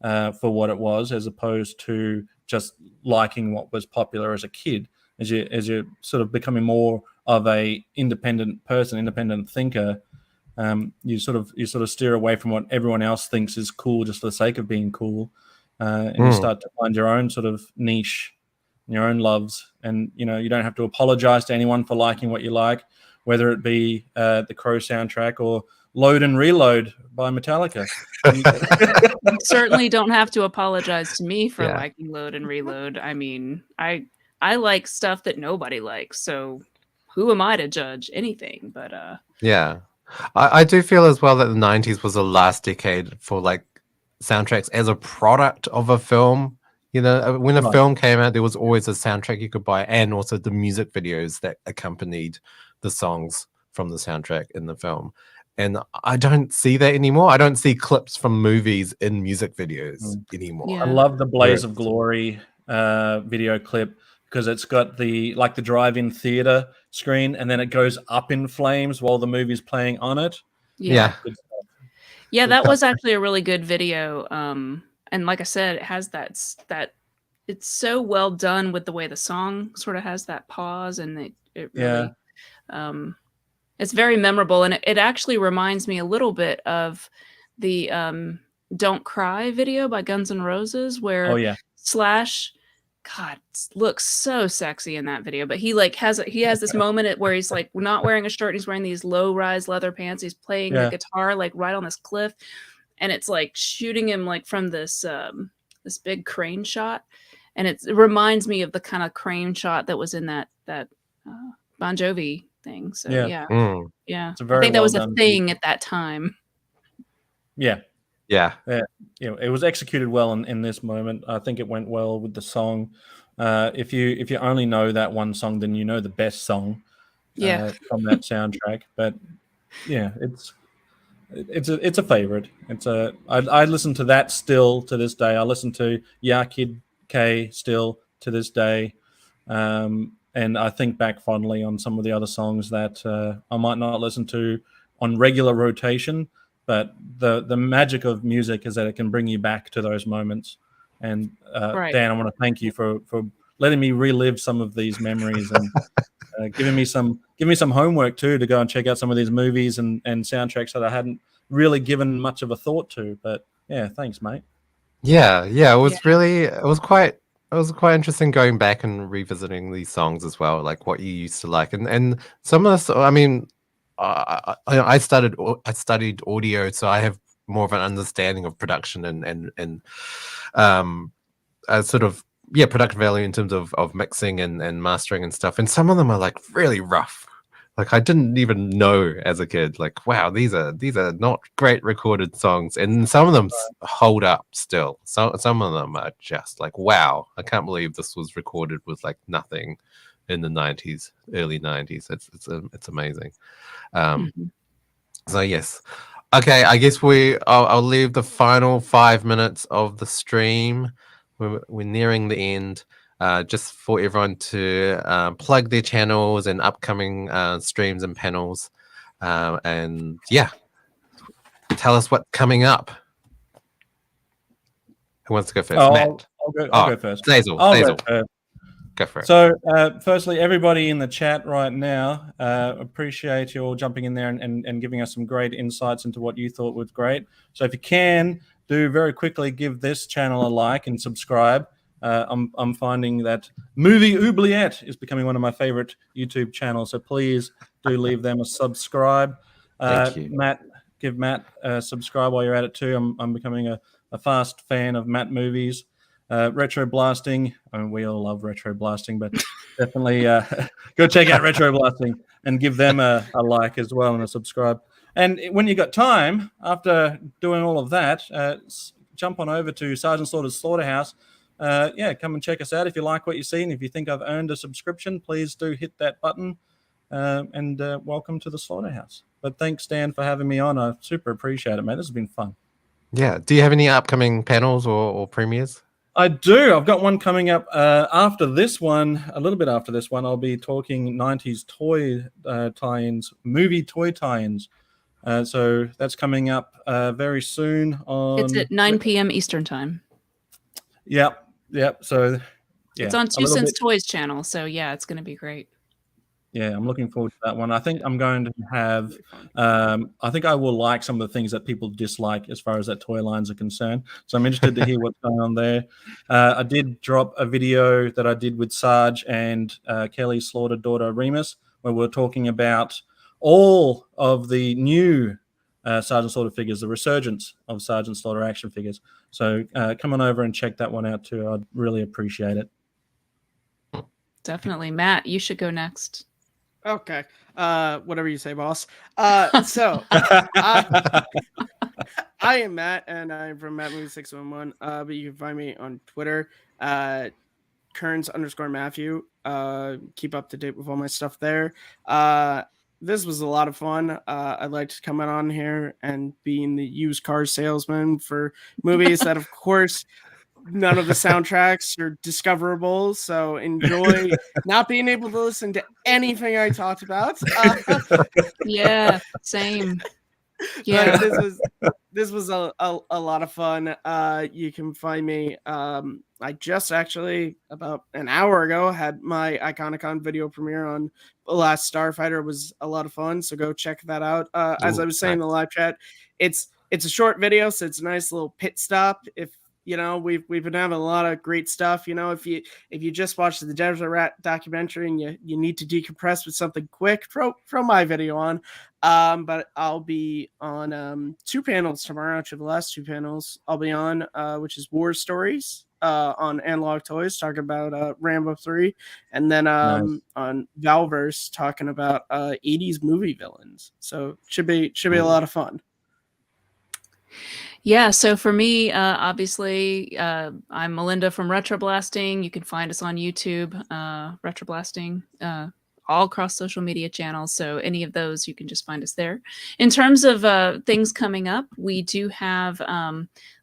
for what it was, as opposed to just liking what was popular as a kid. As you're sort of becoming more of a independent person, independent thinker, you sort of steer away from what everyone else thinks is cool just for the sake of being cool, and you start to find your own sort of niche, your own loves, and you don't have to apologize to anyone for liking what you like, whether it be the Crow soundtrack or Load and Reload by Metallica. You certainly don't have to apologize to me for liking Load and Reload. I mean, I like stuff that nobody likes, so who am I to judge anything? But yeah, I do feel as well that the 90s was the last decade for like soundtracks as a product of a film. When a film came out, there was always a soundtrack you could buy, and also the music videos that accompanied the songs from the soundtrack in the film. And I don't see that anymore. I don't see clips from movies in music videos anymore. Yeah. I love the Blaze of Glory video clip, because it's got the drive-in theater screen, and then it goes up in flames while the movie's playing on it. Yeah. Good stuff. Yeah, that was actually a really good video. And like I said, it has that it's so well done with the way the song sort of has that pause, and it really it's very memorable, and it actually reminds me a little bit of the Don't Cry video by Guns N' Roses, where Slash, God, looks so sexy in that video, but he like has this moment where he's like not wearing a shirt, and he's wearing these low-rise leather pants, he's playing the guitar like right on this cliff, and it's like shooting him like from this this big crane shot, and it reminds me of the kind of crane shot that was in that Bon Jovi thing. So Yeah. yeah, Mm, yeah. It's a I very think that well was a done piece. thing at that time. Yeah. yeah. You know, it was executed well in this moment. I think it went well with the song. If you only know that one song, then you know the best song Yeah. from that soundtrack. But yeah, it's a favorite. I listen to that still to this day. I listen to Ya Kid K still to this day, and I think back fondly on some of the other songs that I might not listen to on regular rotation. But the magic of music is that it can bring you back to those moments. And Right. Dan, I want to thank you for letting me relive some of these memories and giving me some homework too to go and check out some of these movies and soundtracks that I hadn't really given much of a thought to. But yeah, thanks, mate. Yeah, yeah, it was Yeah. really, it was quite interesting going back and revisiting these songs as well, like what you used to like, and some of the, I mean, I studied audio, so I have more of an understanding of production and um, sort of production value in terms of mixing and mastering and stuff, and some of them are like really rough. Like I didn't even know as a kid, like, wow, these are not great recorded songs, and some of them hold up still. So some of them are just like, wow, I can't believe this was recorded with like nothing in the '90s, early '90s. It's amazing. Um, Mhm. so yes, okay. I guess I'll leave the final 5 minutes of the stream. We're nearing the end. Just for everyone to plug their channels and upcoming streams and panels, and yeah, tell us what's coming up. Who wants to go first? Oh, Matt. I'll go first. Zazel. I'll go Zazel. first. Go for it. So, firstly, everybody in the chat right now, appreciate you all jumping in there and giving us some great insights into what you thought was great. So, if you can, do very quickly give this channel a like and subscribe. I'm finding that movie Oubliette is becoming one of my favorite YouTube channels. So, please do leave them a subscribe. Thank you. Matt, give Matt a subscribe while you're at it too. I'm becoming a fast fan of Matt movies. Retro Blasting. I mean, we all love Retro Blasting, but definitely go check out Retro Blasting and give them a like as well and a subscribe. And when you got time, after doing all of that, jump on over to Sergeant Slaughter's Slaughterhouse. Come and check us out. If you like what you see and if you think I've earned a subscription, please do hit that button. And welcome to the Slaughterhouse. But thanks, Dan, for having me on. I super appreciate it, man. This has been fun. Yeah. Do you have any upcoming panels or premieres? I do. I've got one coming up after this one, a little bit after this one. I'll be talking 90s toy tie-ins, movie toy tie-ins. So that's coming up very soon on... It's at 9 p.m. Eastern time. Yep. So, yeah. It's on Two Cents Toys channel. So, yeah, it's going to be great. Yeah, I'm looking forward to that one. I think I'm going to have, I think I will like some of the things that people dislike as far as that toy lines are concerned. So I'm interested to hear what's going on there. I did drop a video that I did with Sarge and Kelly's slaughtered daughter Remus, where we're talking about all of the new Sergeant Slaughter figures, the resurgence of Sergeant Slaughter action figures. So come on over and check that one out too. I'd really appreciate it. Definitely. Matt, you should go next. Okay. Whatever you say, boss. I am Matt, and I'm from MattMovie611. But you can find me on Twitter, Kearns_Matthew. Keep up to date with all my stuff there. This was a lot of fun. I liked coming on here and being the used car salesman for movies that, of course, none of the soundtracks are discoverable, so enjoy not being able to listen to anything I talked about. Yeah, same. Yeah, this was a lot of fun. You can find me. I just actually about an hour ago had my Iconicon video premiere on The Last Starfighter. It was a lot of fun, so go check that out. As I was saying in the live chat, it's a short video, so it's a nice little pit stop. If you know, we've been having a lot of great stuff. You know, if you just watched the Desert Rat documentary and you need to decompress with something quick, throw my video on. But I'll be on 2 panels tomorrow. Actually, the last 2 panels I'll be on, which is War Stories on Analog Toys talking about Rambo 3, and then Nice. on Valverse talking about 80s movie villains. So should be a lot of fun. Yeah, so for me, obviously, I'm Melinda from Retroblasting. You can find us on YouTube, Retroblasting, all across social media channels. So any of those, you can just find us there. In terms of things coming up, we do have,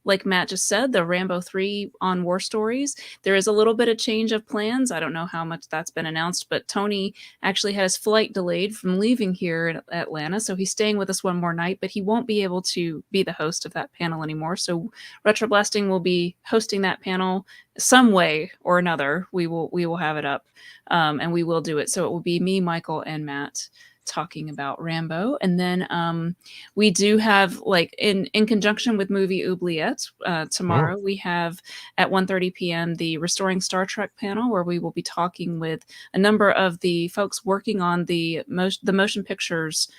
like Matt just said, the Rambo 3 on War Stories. There is a little bit of change of plans. I don't know how much that's been announced, but Tony actually had his flight delayed from leaving here in Atlanta. So he's staying with us one more night, but he won't be able to be the host of that panel anymore. So Retroblasting will be hosting that panel some way or another. We will have it up, and we will do it. So it will be me, Michael, and Matt talking about Rambo. And then we do have, like, in conjunction with movie Oubliette, tomorrow we have at 1:30 p.m. the Restoring Star Trek panel, where we will be talking with a number of the folks working on the motion pictures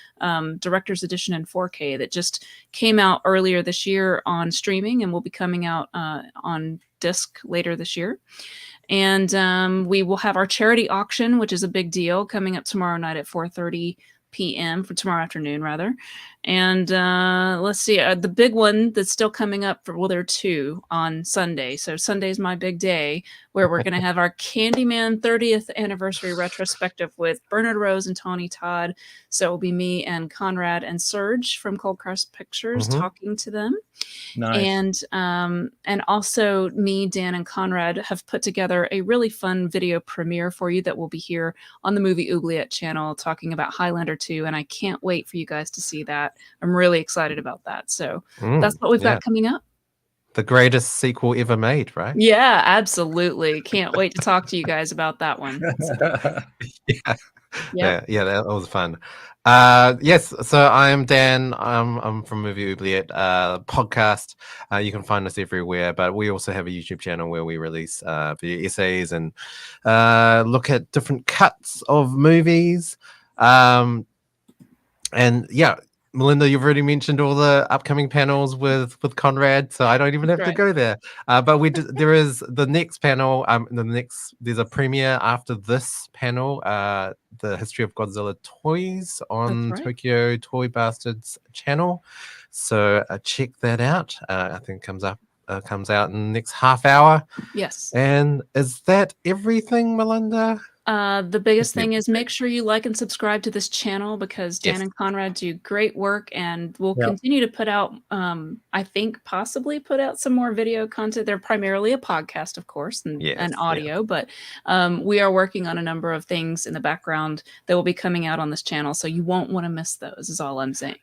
director's edition in 4K that just came out earlier this year on streaming and will be coming out on disc later this year. And we will have our charity auction, which is a big deal, coming up tomorrow night at 4:30 p.m. for tomorrow afternoon, rather. And let's see, the big one that's still coming up there are two on Sunday. So Sunday's my big day, where we're going to have our Candyman 30th anniversary retrospective with Bernard Rose and Tony Todd. So it'll be me and Conrad and Serge from Cold Crest Pictures talking to them. Nice. And also me, Dan, and Conrad have put together a really fun video premiere for you that will be here on the Movie Oubliette channel talking about Highlander 2, and I can't wait for you guys to see that. I'm really excited about that. So that's what we've got coming up. The greatest sequel ever made, right? Yeah, absolutely. Can't wait to talk to you guys about that one. Yeah, that was fun. Yes, so I'm Dan. I'm from Movie Oubliette podcast. You can find us everywhere, but we also have a YouTube channel where we release video essays and look at different cuts of movies. And yeah, Melinda, you've already mentioned all the upcoming panels with Conrad, so I don't even have to go there. But there is the next panel. There's a premiere after this panel. The History of Godzilla toys on Tokyo Toy Bastards channel. So check that out. I think comes out in the next half hour. Yes. And is that everything, Melinda? The biggest thing is make sure you like and subscribe to this channel, because Dan and Conrad do great work, and we'll continue to put out, I think possibly put out some more video content. They're primarily a podcast, of course, and audio, but we are working on a number of things in the background that will be coming out on this channel, so you won't want to miss those, is all I'm saying.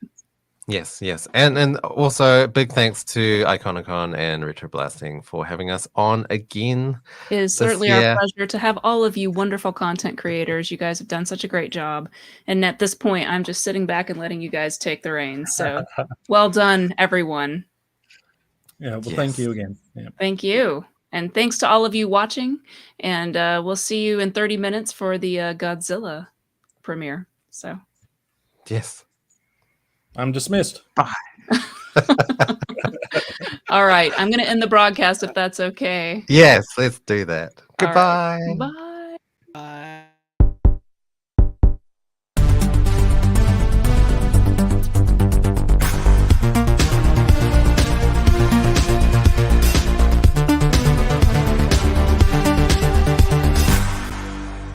Yes. And also big thanks to Iconicon and Retroblasting for having us on again. It is certainly our pleasure to have all of you wonderful content creators. You guys have done such a great job. And at this point, I'm just sitting back and letting you guys take the reins. So well done, everyone. Yeah, well, thank you again. Yeah. Thank you. And thanks to all of you watching. And we'll see you in 30 minutes for the Godzilla premiere. So. Yes. I'm dismissed. Bye. All right. I'm going to end the broadcast if that's okay. Yes, let's do that. Goodbye. Right. Bye.